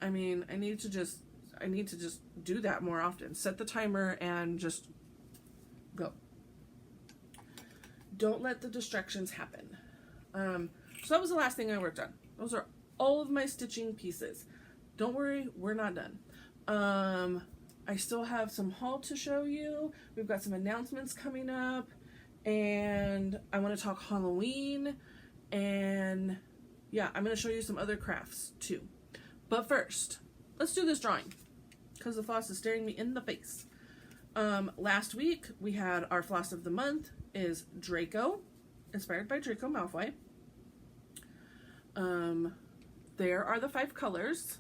I mean, I need to just do that more often. Set the timer and just go. Don't let the distractions happen. So that was the last thing I worked on. Those are all of my stitching pieces. Don't worry, we're not done. I still have some haul to show you. We've got some announcements coming up, and I want to talk Halloween, and yeah, I'm going to show you some other crafts too. But first, let's do this drawing, because the floss is staring me in the face. Last week, we had our floss of the month is Draco, inspired by Draco Malfoy. There are the 5 colors.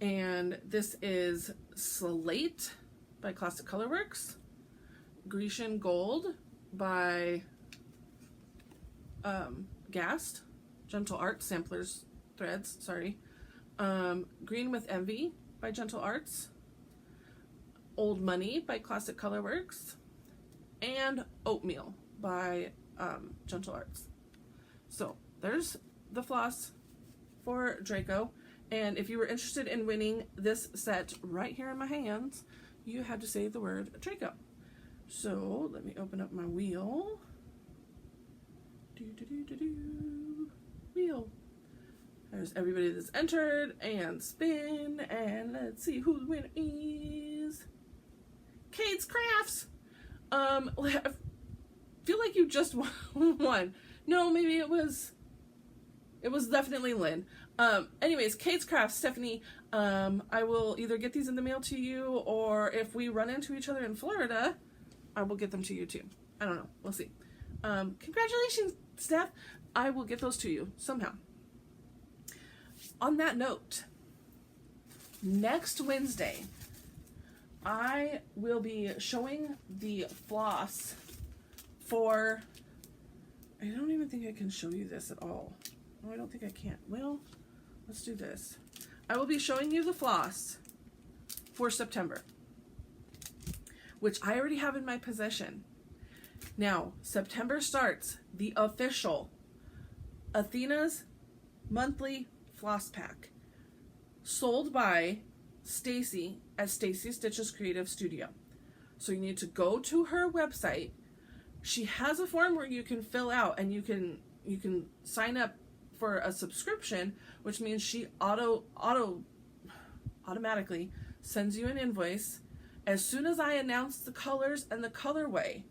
And this is Slate by Classic Colorworks, Grecian Gold by Gast, Gentle Arts, Samplers Threads, sorry. Green with Envy by Gentle Arts, Old Money by Classic Colorworks, and Oatmeal by Gentle Arts. So there's the floss for Draco. And if you were interested in winning this set right here in my hands, you had to say the word Draco. So let me open up my wheel. Wheel. There's everybody that's entered, and spin, and let's see who the winner is. Kate's Crafts. I feel like you just won. No, maybe it was definitely Lynn. Anyways, Kate's Crafts, Stephanie, I will either get these in the mail to you, or if we run into each other in Florida, I will get them to you too. I don't know. We'll see. Congratulations, Steph. I will get those to you somehow. On that note, next Wednesday, I will be showing the floss for... I don't even think I can show you this at all. Oh, I don't think I can. Well, let's do this. I will be showing you the floss for September, which I already have in my possession. Now, September starts the official Athena's monthly floss pack, sold by Stacie at Stacie Stitches Creative Studio. So you need to go to her website. She has a form where you can fill out, and you can sign up for a subscription, which means she automatically sends you an invoice. As soon as I announce the colors and the colorway,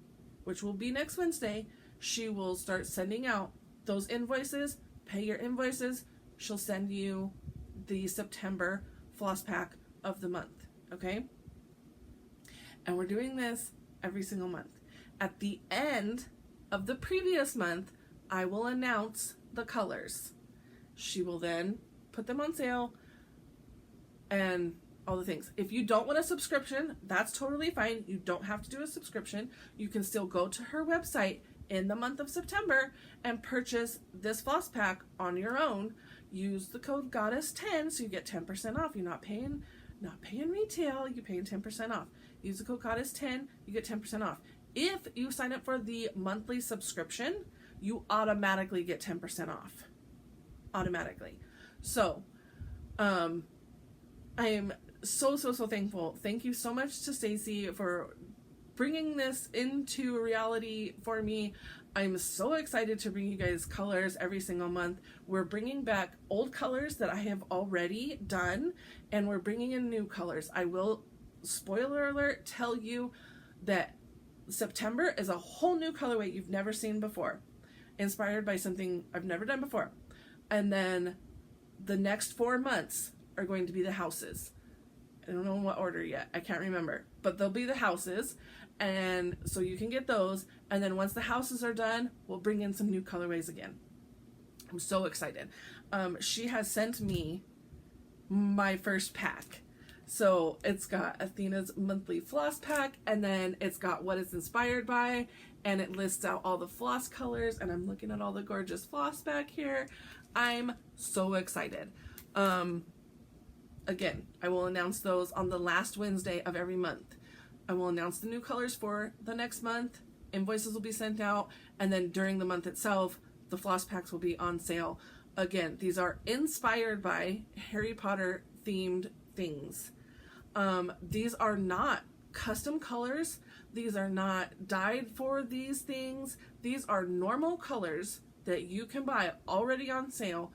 which will be next Wednesday, she will start sending out those invoices. Pay your invoices. She'll send you the September floss pack of the month, okay? And we're doing this every single month. At the end of the previous month, I will announce the colors. She will then put them on sale and all the things. If you don't want a subscription, that's totally fine. You don't have to do a subscription. You can still go to her website in the month of September and purchase this floss pack on your own. Use the code Goddess10 so you get 10% off. You're not paying retail, you're paying 10% off. Use the code Goddess10, you get 10% off. If you sign up for the monthly subscription, you automatically get 10% off. Automatically. So, I am so thankful. Thank you so much to Stacie for bringing this into reality for me. I'm so excited to bring you guys colors every single month. We're bringing back old colors that I have already done, and we're bringing in new colors. I will, spoiler alert, tell you that September is a whole new colorway you've never seen before, inspired by something I've never done before. And then the next 4 months are going to be the houses. I don't know in what order yet. I can't remember. But they'll be the houses. And so you can get those. And then once the houses are done, we'll bring in some new colorways again. I'm so excited. She has sent me my first pack. So it's got Athena's monthly floss pack, and then it's got what it's inspired by, and it lists out all the floss colors, and I'm looking at all the gorgeous floss back here. I'm so excited. Again, I will announce those on the last Wednesday of every month. I will announce the new colors for the next month. Invoices will be sent out, and then during the month itself, the floss packs will be on sale. Again, these are inspired by Harry Potter themed things. These are not custom colors. These are not dyed for these things. These are normal colors that you can buy already on sale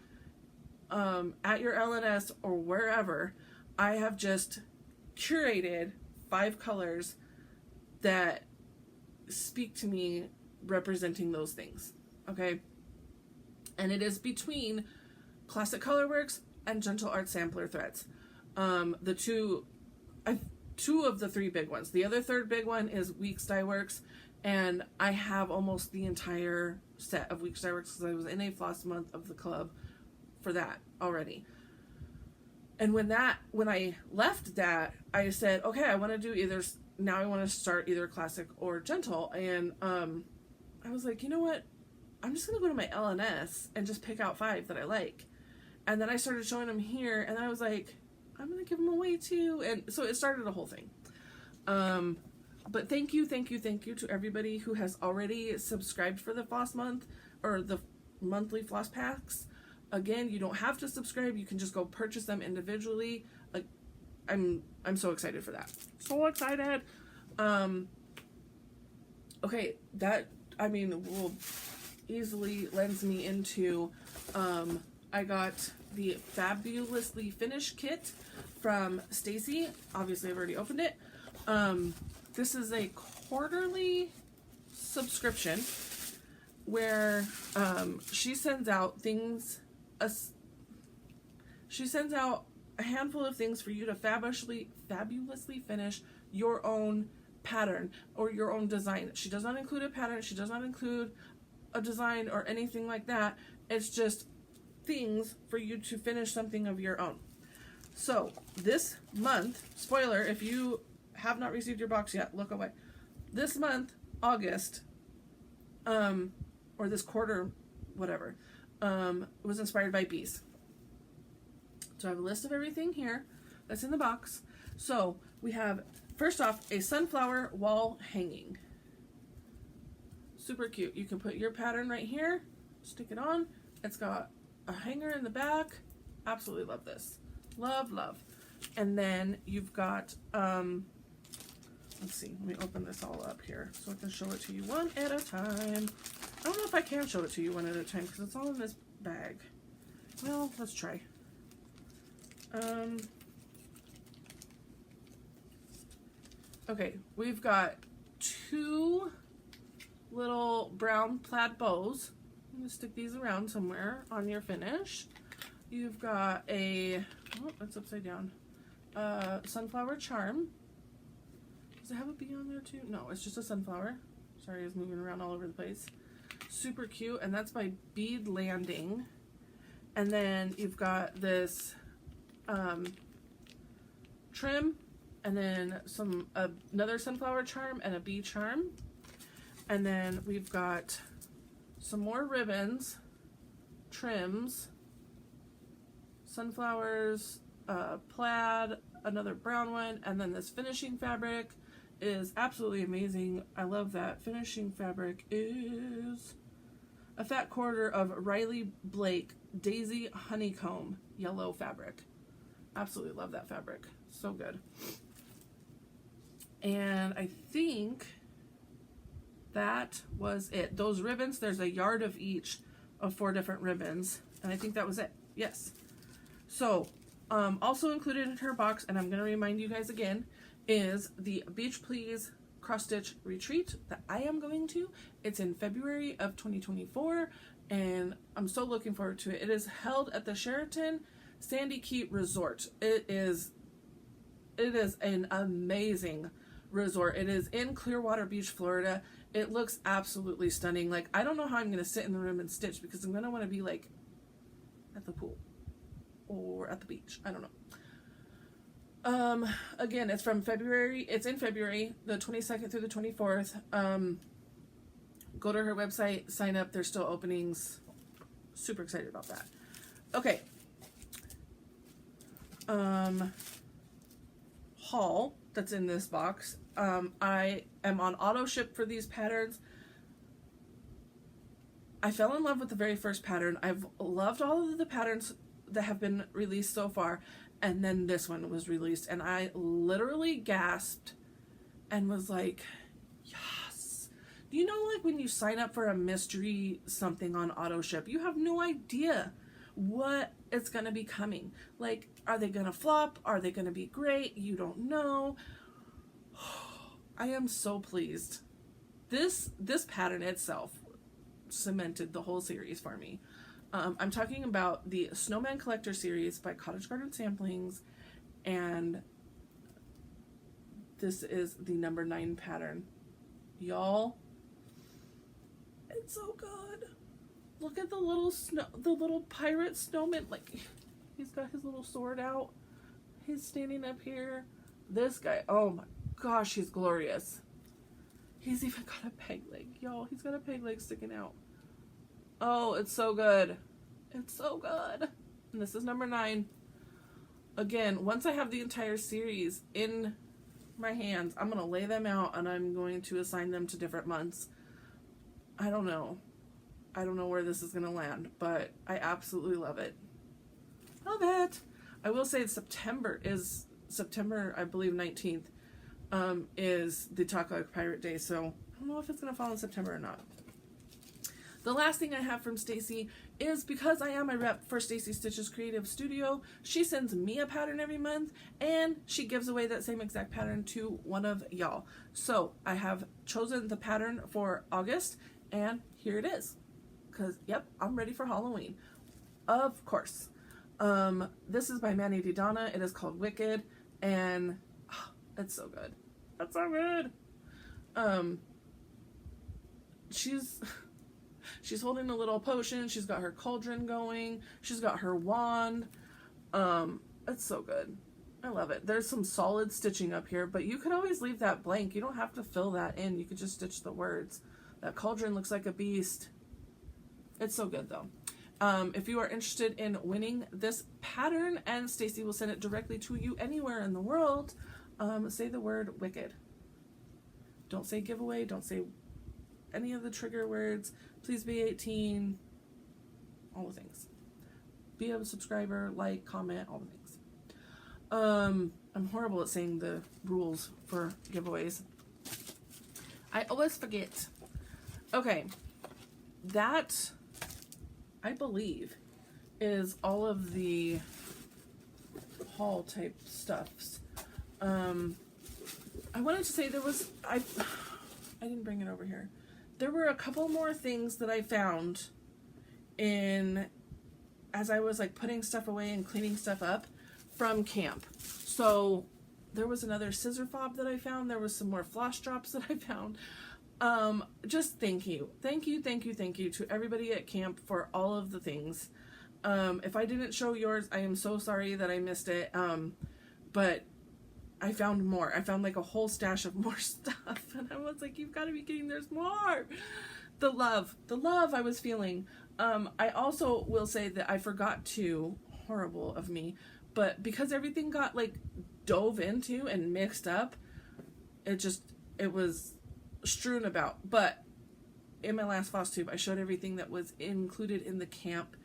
at your LNS or wherever. I have just curated 5 colors that speak to me representing those things. Okay? And it is between Classic Colorworks and Gentle Art Sampler threads. Two of the 3 big ones. The other third big one is Weeks Dye Works, and I have almost the entire set of Weeks Dye Works because I was in a floss month of the club for that already. And when I left that, I said, okay, I want to do now I want to start either Classic or Gentle, and I was like, you know what? I'm just going to go to my LNS and just pick out 5 that I like. And then I started showing them here, and I was like, I'm going to give them away too. And so it started a whole thing. But thank you to everybody who has already subscribed for the floss month or the monthly floss packs. Again, you don't have to subscribe. You can just go purchase them individually. Like, I'm so excited for that. So excited. Okay, that, will easily lends me into, I got the Fabulously Finished kit from Stacie. Obviously, I've already opened it. This is a quarterly subscription where she sends out things. She sends out a handful of things for you to fabulously finish your own pattern or your own design. She does not include a pattern. She does not include a design or anything like that. It's just things for you to finish something of your own. So this month, spoiler, if you have not received your box yet, look away. This month, August, or this quarter, whatever, was inspired by bees. So I have a list of everything here that's in the box. So we have, first off, a sunflower wall hanging. Super cute. You can put your pattern right here, stick it on. It's got a hanger in the back. Absolutely love this. Love, love. And then you've got, let's see, let me open this all up here so I can show it to you one at a time. I don't know if I can show it to you one at a time because it's all in this bag. Well, let's try. Okay, we've got 2 little brown plaid bows. I'm going to stick these around somewhere on your finish. You've got a, oh, that's upside down, sunflower charm. Does it have a bee on there too? No, it's just a sunflower. Sorry, it's moving around all over the place. Super cute, and that's by Bead Landing. And then you've got this trim, and then another sunflower charm and a bee charm. And then we've got some more ribbons, trims, sunflowers, plaid, another brown one, and then this finishing fabric is absolutely amazing. I love that. Finishing fabric is a fat quarter of Riley Blake Daisy Honeycomb yellow fabric. Absolutely love that fabric. So good. And I think that was it. Those ribbons, there's a yard of each of 4 different ribbons. And I think that was it. Yes. So, also included in her box, and I'm going to remind you guys again, is the Beach Please Cross Stitch Retreat that I am going to. It's in February of 2024, and I'm so looking forward to it. It is held at the Sheraton Sandy Key Resort. It is an amazing resort. It is in Clearwater Beach, Florida. It looks absolutely stunning. Like, I don't know how I'm going to sit in the room and stitch because I'm going to want to be like at the pool or at the beach. I don't know. Again, it's from February. It's in February, the 22nd through the 24th. Go to her website, sign up. There's still openings. Super excited about that. Okay. Haul that's in this box. I am on auto ship for these patterns. I fell in love with the very first pattern. I've loved all of the patterns that have been released so far, and then this one was released, and I literally gasped and was like, yes. You know, like when you sign up for a mystery something on auto ship, you have no idea what it's gonna be coming. Like, are they gonna flop? Are they gonna be great? You don't know. I am so pleased. This pattern itself cemented the whole series for me. I'm talking about the Snowman Collector series by Cottage Garden Samplings, and this is the number 9 pattern. Y'all, it's so good. Look at the little pirate snowman. Like, he's got his little sword out. He's standing up here. This guy, oh my gosh, he's glorious. He's even got a peg leg, y'all. He's got a peg leg sticking out. Oh, it's so good. It's so good. And this is number 9. Again, once I have the entire series in my hands, I'm going to lay them out and I'm going to assign them to different months. I don't know. I don't know where this is going to land, but I absolutely love it. Love it. I will say September, I believe 19th, is the Talk Like Pirate Day, so I don't know if it's going to fall in September or not. The last thing I have from Stacie is, because I am a rep for Stacie Stitches Creative Studio, she sends me a pattern every month, and she gives away that same exact pattern to one of y'all. So I have chosen the pattern for August, and here it is. Because, yep, I'm ready for Halloween. Of course. This is by Manny Didana. It is called Wicked, and it's so good. It's so good. She's holding a little potion. She's got her cauldron going. She's got her wand. It's so good. I love it. There's some solid stitching up here, but you could always leave that blank. You don't have to fill that in. You could just stitch the words. That cauldron looks like a beast. It's so good, though. If you are interested in winning this pattern, and Stacie will send it directly to you anywhere in the world, say the word Wicked. Don't say giveaway. Don't say any of the trigger words. Please be 18. All the things. Be a subscriber, like, comment, all the things. I'm horrible at saying the rules for giveaways. I always forget. Okay. That, I believe, is all of the haul type stuffs. I wanted to say there was, I didn't bring it over here. There were a couple more things that I found as I was like putting stuff away and cleaning stuff up from camp. So there was another scissor fob that I found. There was some more floss drops that I found. Just thank you to everybody at camp for all of the things. If I didn't show yours, I am so sorry that I missed it. But I found more. I found like a whole stash of more stuff, and I was like, you've got to be kidding, there's more. The love I was feeling. I also will say that I forgot to, horrible of me, but because everything got like dove into and mixed up, it was strewn about. But in my last Flosstube, I showed everything that was included in the camp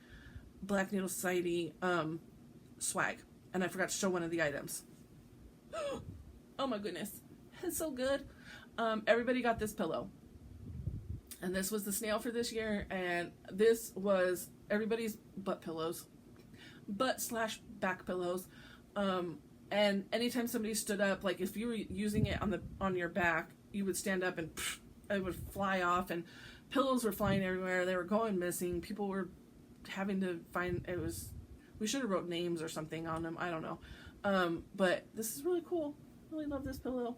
Black Needle Society swag, and I forgot to show one of the items. Oh my goodness, it's so good. Everybody got this pillow, and this was the snail for this year, and this was everybody's butt / back pillows. And anytime somebody stood up, like if you were using it on your back, you would stand up and it would fly off, and pillows were flying everywhere. They were going missing. People were having to find, we should have wrote names or something on them. I don't know. But this is really cool. Really love this pillow.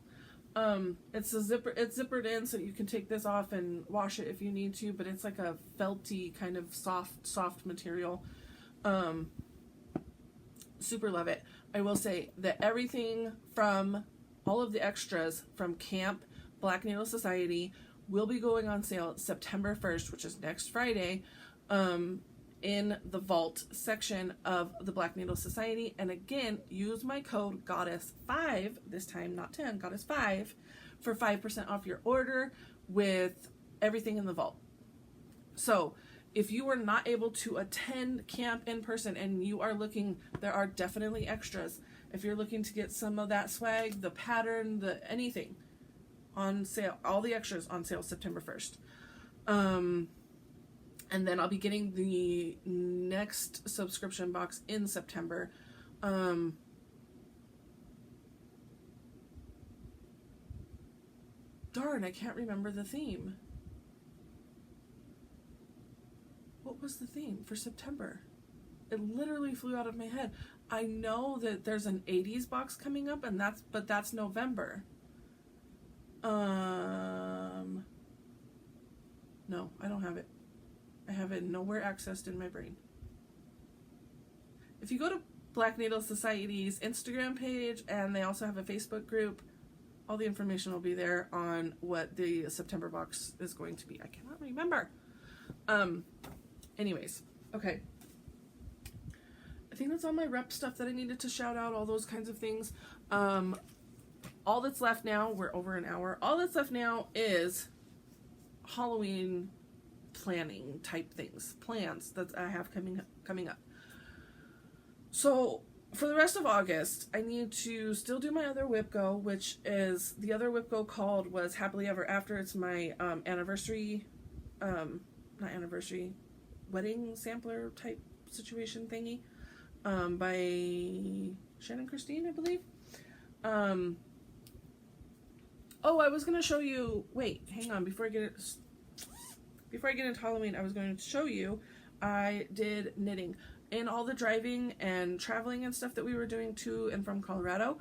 It's zippered in, so you can take this off and wash it if you need to, but it's like a felty kind of soft material. Super love it. I will say that everything from all of the extras from Camp Black Needle Society will be going on sale September 1st, which is next Friday, in the vault section of the Black Needle Society. And again, use my code GODDESS5, this time not 10, GODDESS5, for 5% off your order with everything in the vault. So if you were not able to attend camp in person and you are looking, there are definitely extras. If you're looking to get some of that swag, the pattern, the anything on sale, all the extras on sale September 1st. And then I'll be getting the next subscription box in September. Darn, I can't remember the theme. What was the theme for September? It literally flew out of my head. I know that there's an 80s box coming up, and that's November. No, I don't have it. I have it nowhere accessed in my brain. If you go to Black Needle Society's Instagram page, and they also have a Facebook group, all the information will be there on what the September box is going to be. I cannot remember. Anyways, okay. I think that's all my rep stuff that I needed to shout out, all those kinds of things. All that's left now, we're over an hour. All that's left now is Halloween planning type things, plans that I have coming up. So for the rest of August, I need to still do my other whip go, which is the other whip go called was Happily Ever After. It's my anniversary, not anniversary, wedding sampler type situation thingy, by Shannon Christine, I believe. Oh, I was gonna show you. Wait, hang on. Before I get into Halloween, I was going to show you. I did knitting in all the driving and traveling and stuff that we were doing to and from Colorado.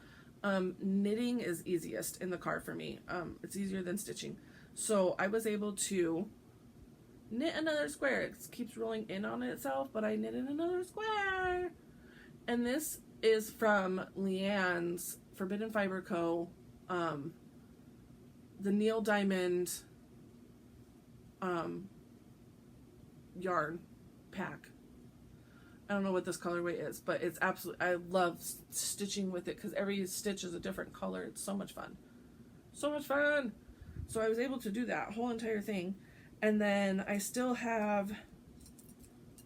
Knitting is easiest in the car for me. It's easier than stitching. So I was able to knit another square. It keeps rolling in on itself, but I knitted another square. And this is from Leanne's Forbidden Fiber Co. The Neil Diamond yarn pack. I don't know what this colorway is, but it's absolutely, I love stitching with it because every stitch is a different color. It's so much fun. So much fun! So I was able to do that whole entire thing. And then I still have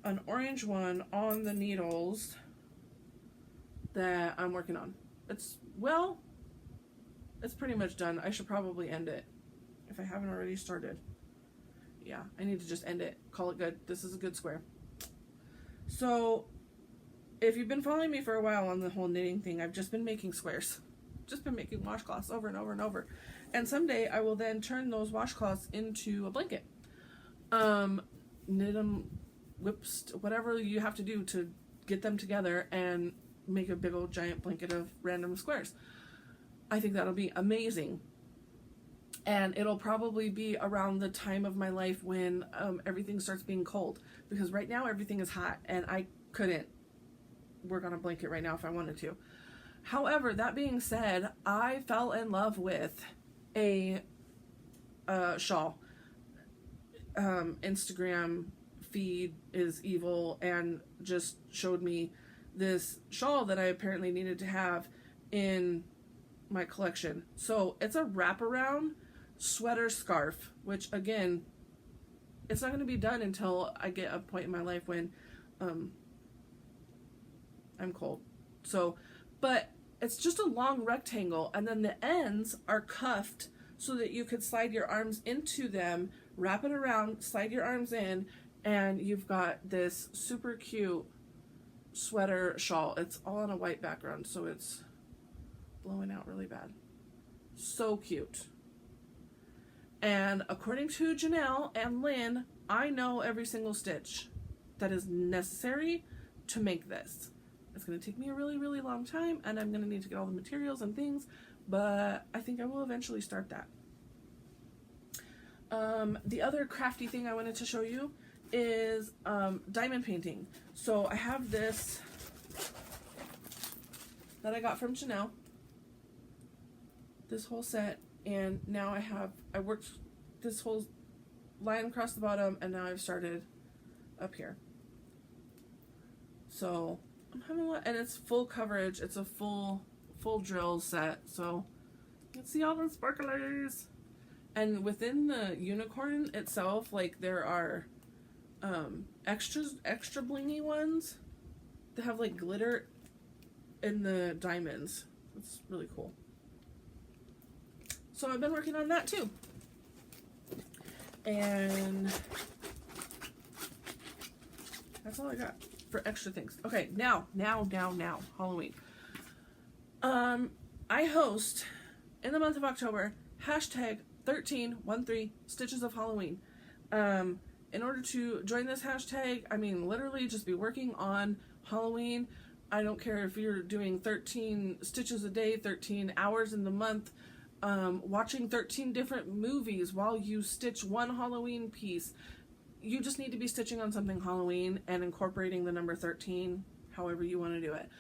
an orange one on the needles that I'm working on. It's pretty much done. I should probably end it if I haven't already started. Yeah, I need to just end it. Call it good. This is a good square. So, if you've been following me for a while on the whole knitting thing, I've just been making squares. Just been making washcloths over and over and over. And someday I will then turn those washcloths into a blanket. Knit them, whips, whatever you have to do to get them together and make a big old giant blanket of random squares. I think that'll be amazing. And it'll probably be around the time of my life when everything starts being cold. Because right now everything is hot and I couldn't work on a blanket right now if I wanted to. However, that being said, I fell in love with a shawl. Instagram feed is evil and just showed me this shawl that I apparently needed to have in my collection. So it's a wraparound sweater scarf, which again, it's not going to be done until I get a point in my life when I'm cold. So, but it's just a long rectangle, and then the ends are cuffed so that you could slide your arms into them, wrap it around, slide your arms in, and you've got this super cute sweater shawl. It's all on a white background, so it's blowing out really bad. So cute. And according to Janelle and Lynn, I know every single stitch that is necessary to make this. It's going to take me a really, really long time, and I'm going to need to get all the materials and things, but I think I will eventually start that. The other crafty thing I wanted to show you is diamond painting. So I have this that I got from Chanel, this whole set, and now I worked this whole line across the bottom, and now I've started up here. So I'm having a lot, and it's full coverage. It's a full drill set, so you can see all the sparklers. And within the unicorn itself, like, there are extra blingy ones that have like glitter in the diamonds. It's really cool. So I've been working on that too. And that's all I got for extra things. Okay, now, Halloween. I host in the month of October hashtag 1313 Stitches of Halloween. In order to join this hashtag, I mean, literally just be working on Halloween. I don't care if you're doing 13 stitches a day, 13 hours in the month, watching 13 different movies while you stitch one Halloween piece. You just need to be stitching on something Halloween and incorporating the number 13, however you want to do it.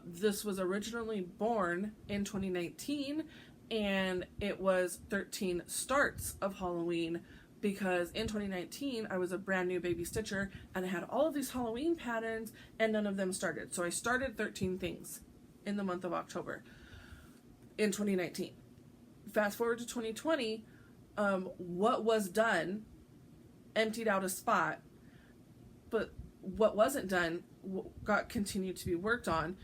This was originally born in 2019, and it was 13 starts of Halloween, because in 2019 I was a brand new baby stitcher and I had all of these Halloween patterns and none of them started. So I started 13 things in the month of October in 2019. Fast forward to 2020, what was done emptied out a spot, but what wasn't done got continued to be worked on,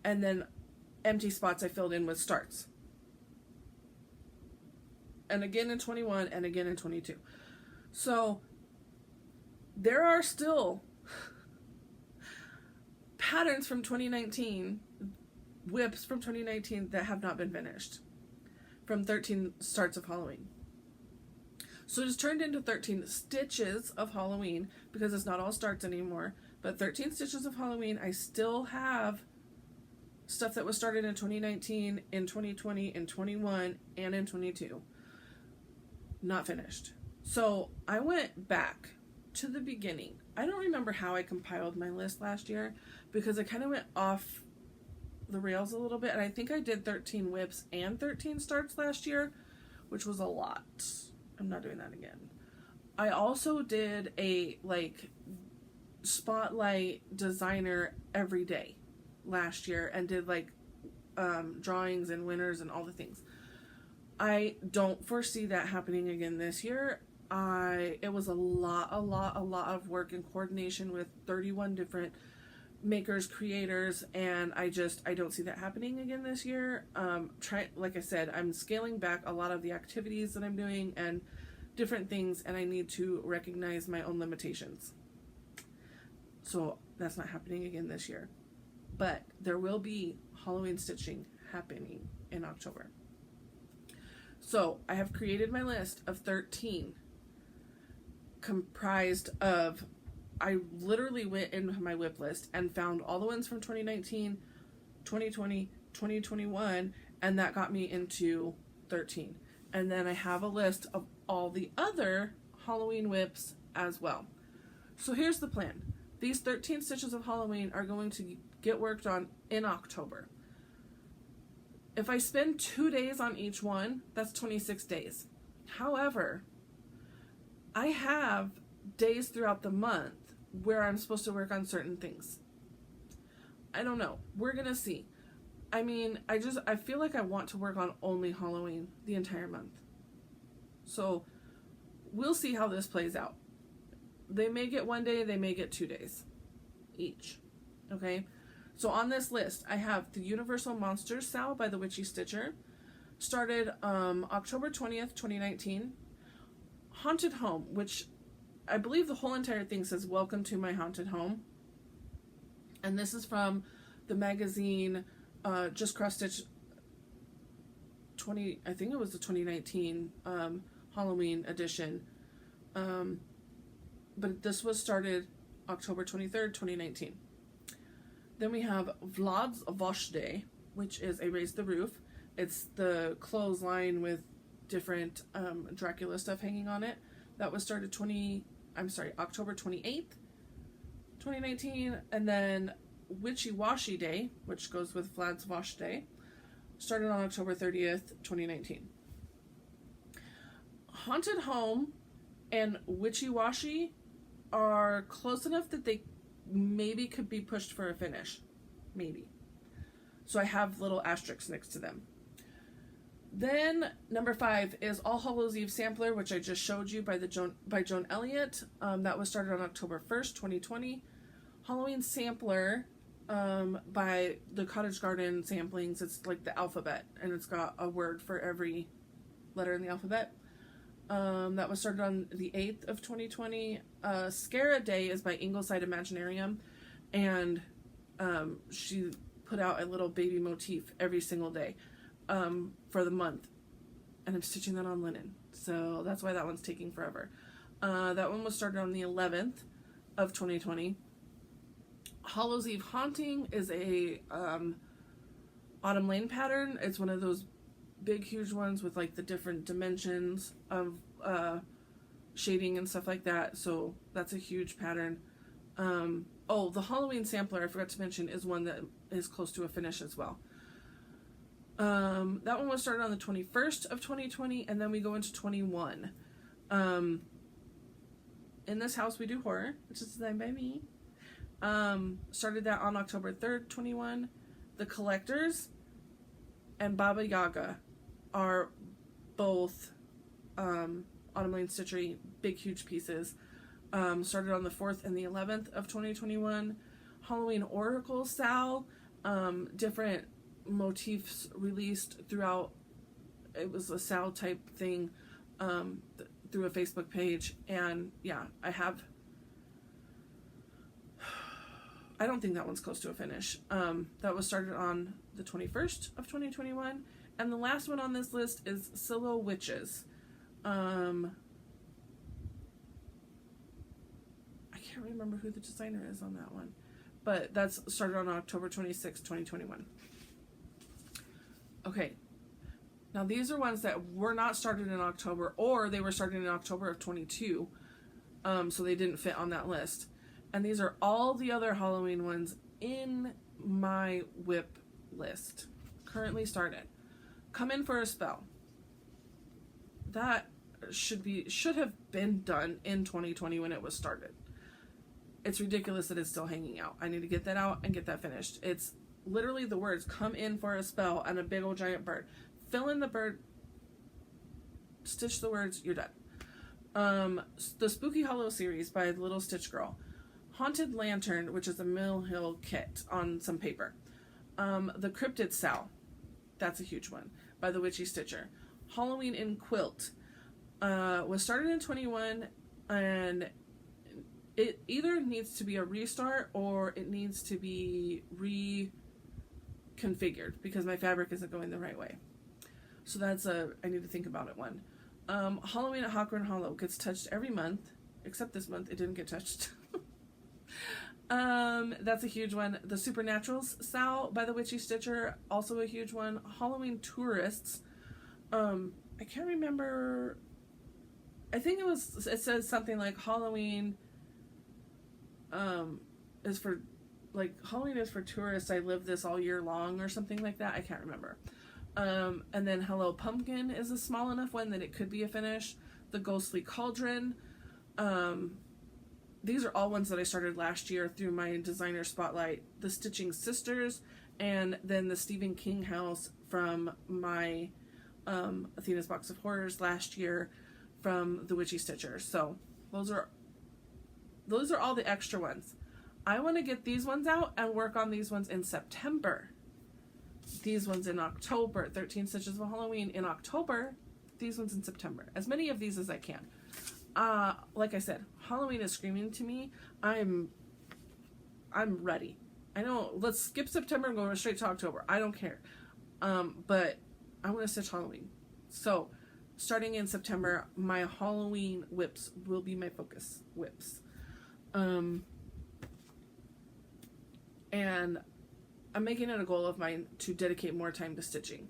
and then empty spots I filled in with starts. And again in 21 and again in 22. So there are still patterns from 2019, whips from 2019 that have not been finished from 13 starts of Halloween. So it's turned into 13 stitches of Halloween, because it's not all starts anymore, but 13 stitches of Halloween. I still have stuff that was started in 2019, in 2020, in 21, and in 22. Not finished. So I went back to the beginning. I don't remember how I compiled my list last year, because I kind of went off the rails a little bit, and I think I did 13 whips and 13 starts last year, which was a lot. I'm not doing that again. I also did a spotlight designer every day last year, and did drawings and winners and all the things. I don't foresee that happening again this year. It was a lot of work and coordination with 31 different makers, creators, and I don't see that happening again this year. Like I said, I'm scaling back a lot of the activities that I'm doing and different things, and I need to recognize my own limitations. So that's not happening again this year. But there will be Halloween stitching happening in October. So I have created my list of 13, comprised of, I literally went into my whip list and found all the ones from 2019, 2020, 2021, and that got me into 13. And then I have a list of all the other Halloween whips as well. So here's the plan. These 13 stitches of Halloween are going to get worked on in October. If I spend 2 days on each one, that's 26 days. However, I have days throughout the month where I'm supposed to work on certain things. I don't know. We're gonna see. I mean, I feel like I want to work on only Halloween the entire month. So we'll see how this plays out. They may get 1 day, they may get 2 days each. Okay? So on this list, I have the Universal Monsters Sal by the Witchy Stitcher. Started October 20th, 2019. Haunted Home, which I believe the whole entire thing says, "Welcome to my haunted home." And this is from the magazine Just Cross Stitch 20, I think it was the 2019 Halloween edition. But this was started October 23rd, 2019. Then we have Vlad's Vosh Day, which is a Raise the Roof It's the clothesline with different Dracula stuff hanging on it. That was started October 28th, 2019. And then Witchy Washy Day, which goes with Vlad's Wash Day, started on October 30th, 2019. Haunted Home and Witchy Washy are close enough that they maybe could be pushed for a finish. Maybe. So I have little asterisks next to them. Then number 5 is All Hallows Eve Sampler, which I just showed you by Joan Elliott. That was started on October 1st, 2020. Halloween Sampler by the Cottage Garden Samplings. It's like the alphabet, and it's got a word for every letter in the alphabet. That was started on the 8th of 2020. Scare a Day is by Ingleside Imaginarium, and she put out a little baby motif every single day for the month, and I'm stitching that on linen, so that's why that one's taking forever. That one was started on the 11th of 2020. Hallows Eve Haunting is a Autumn Lane pattern. It's one of those big huge ones with like the different dimensions of shading and stuff like that, so that's a huge pattern. The Halloween Sampler, I forgot to mention, is one that is close to a finish as well. That one was started on the 21st of 2020, and then we go into 21. In This House We Do Horror, which is designed by me. Started that on October 3rd, 21. The Collectors and Baba Yaga are both Autumn Lane Stitchery, big huge pieces. Started on the 4th and the 11th of 2021. Halloween Oracle Sal, different motifs released throughout. It was a Sal type thing through a Facebook page, and yeah, I don't think that one's close to a finish. That was started on the 21st of 2021. And the last one on this list is Silo Witches. I can't remember who the designer is on that one, but that's started on October 26th, 2021. Okay. Now these are ones that were not started in October, or they were started in October of 22. So they didn't fit on that list. And these are all the other Halloween ones in my whip list. Currently started. Come In for a Spell. That should have been done in 2020 when it was started. It's ridiculous that it's still hanging out. I need to get that out and get that finished. It's literally the words, come in for a spell, and a big old giant bird. Fill in the bird, stitch the words, you're done. The Spooky Hollow series by the Little Stitch Girl. Haunted Lantern, which is a Mill Hill kit on some paper. The Cryptid Sal, that's a huge one, by the Witchy Stitcher. Halloween in Quilt was started in 21, and it either needs to be a restart or it needs to be reconfigured because my fabric isn't going the right way. So that's I need to think about it one. Halloween at Hawkburn Hollow gets touched every month, except this month it didn't get touched. That's a huge one. The Supernaturals Sal by the Witchy Stitcher, also a huge one. Halloween Tourists. I can't remember. I think it says something like Halloween is for, like, Halloween is for tourists. I live this all year long or something like that. I can't remember. And then Hello Pumpkin is a small enough one that it could be a finish. The Ghostly Cauldron. These are all ones that I started last year through my designer spotlight. The Stitching Sisters, and then the Stephen King house from my Athena's Box of Horrors last year from the Witchy Stitcher. So those are all the extra ones. I want to get these ones out and work on these ones in September. These ones in October. 13 Stitches of Halloween in October. These ones in September. As many of these as I can. Like I said, Halloween is screaming to me. I'm ready. I know, let's skip September and go straight to October. I don't care. But I want to stitch Halloween. So, starting in September, my Halloween whips will be my focus whips. And I'm making it a goal of mine to dedicate more time to stitching.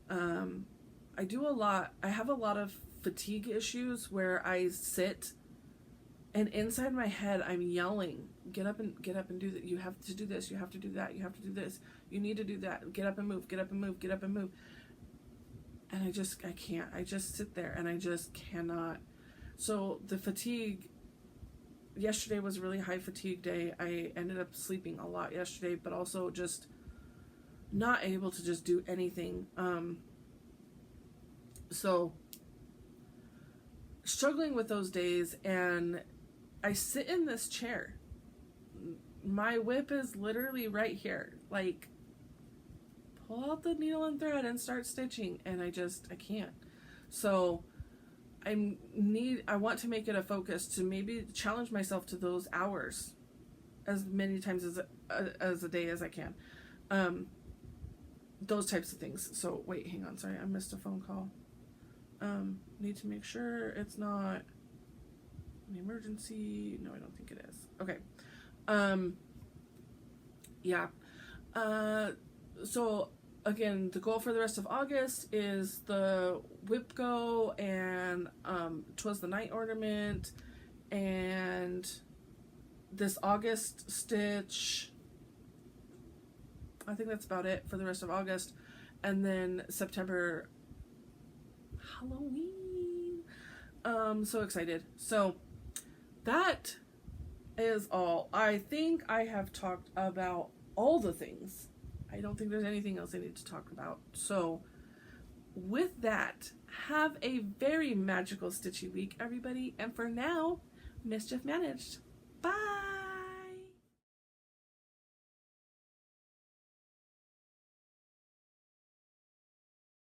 I do a lot. I have a lot of fatigue issues where I sit and inside my head I'm yelling, get up and do that. You have to do this. You have to do that. You have to do this. You need to do that. Get up and move. Get up and move. Get up and move. And I can't. I just sit there and I just cannot. So the fatigue, yesterday was a really high fatigue day. I ended up sleeping a lot yesterday, but also just not able to just do anything. So struggling with those days, and I sit in this chair. My whip is literally right here. Like, pull out the needle and thread and start stitching, and I can't. So I want to make it a focus to maybe challenge myself to those hours as many times as a day as I can. Those types of things. So wait, hang on, sorry, I missed a phone call. Need to make sure it's not an emergency. No, I don't think it is. Okay. Yeah. So again, the goal for the rest of August is the whip go and 'Twas the Night ornament and this August stitch. I think that's about it for the rest of August. And then September, Halloween. So excited. So that is all. I think I have talked about all the things. I don't think there's anything else I need to talk about. So with that, have a very magical stitchy week, everybody. And for now, mischief managed.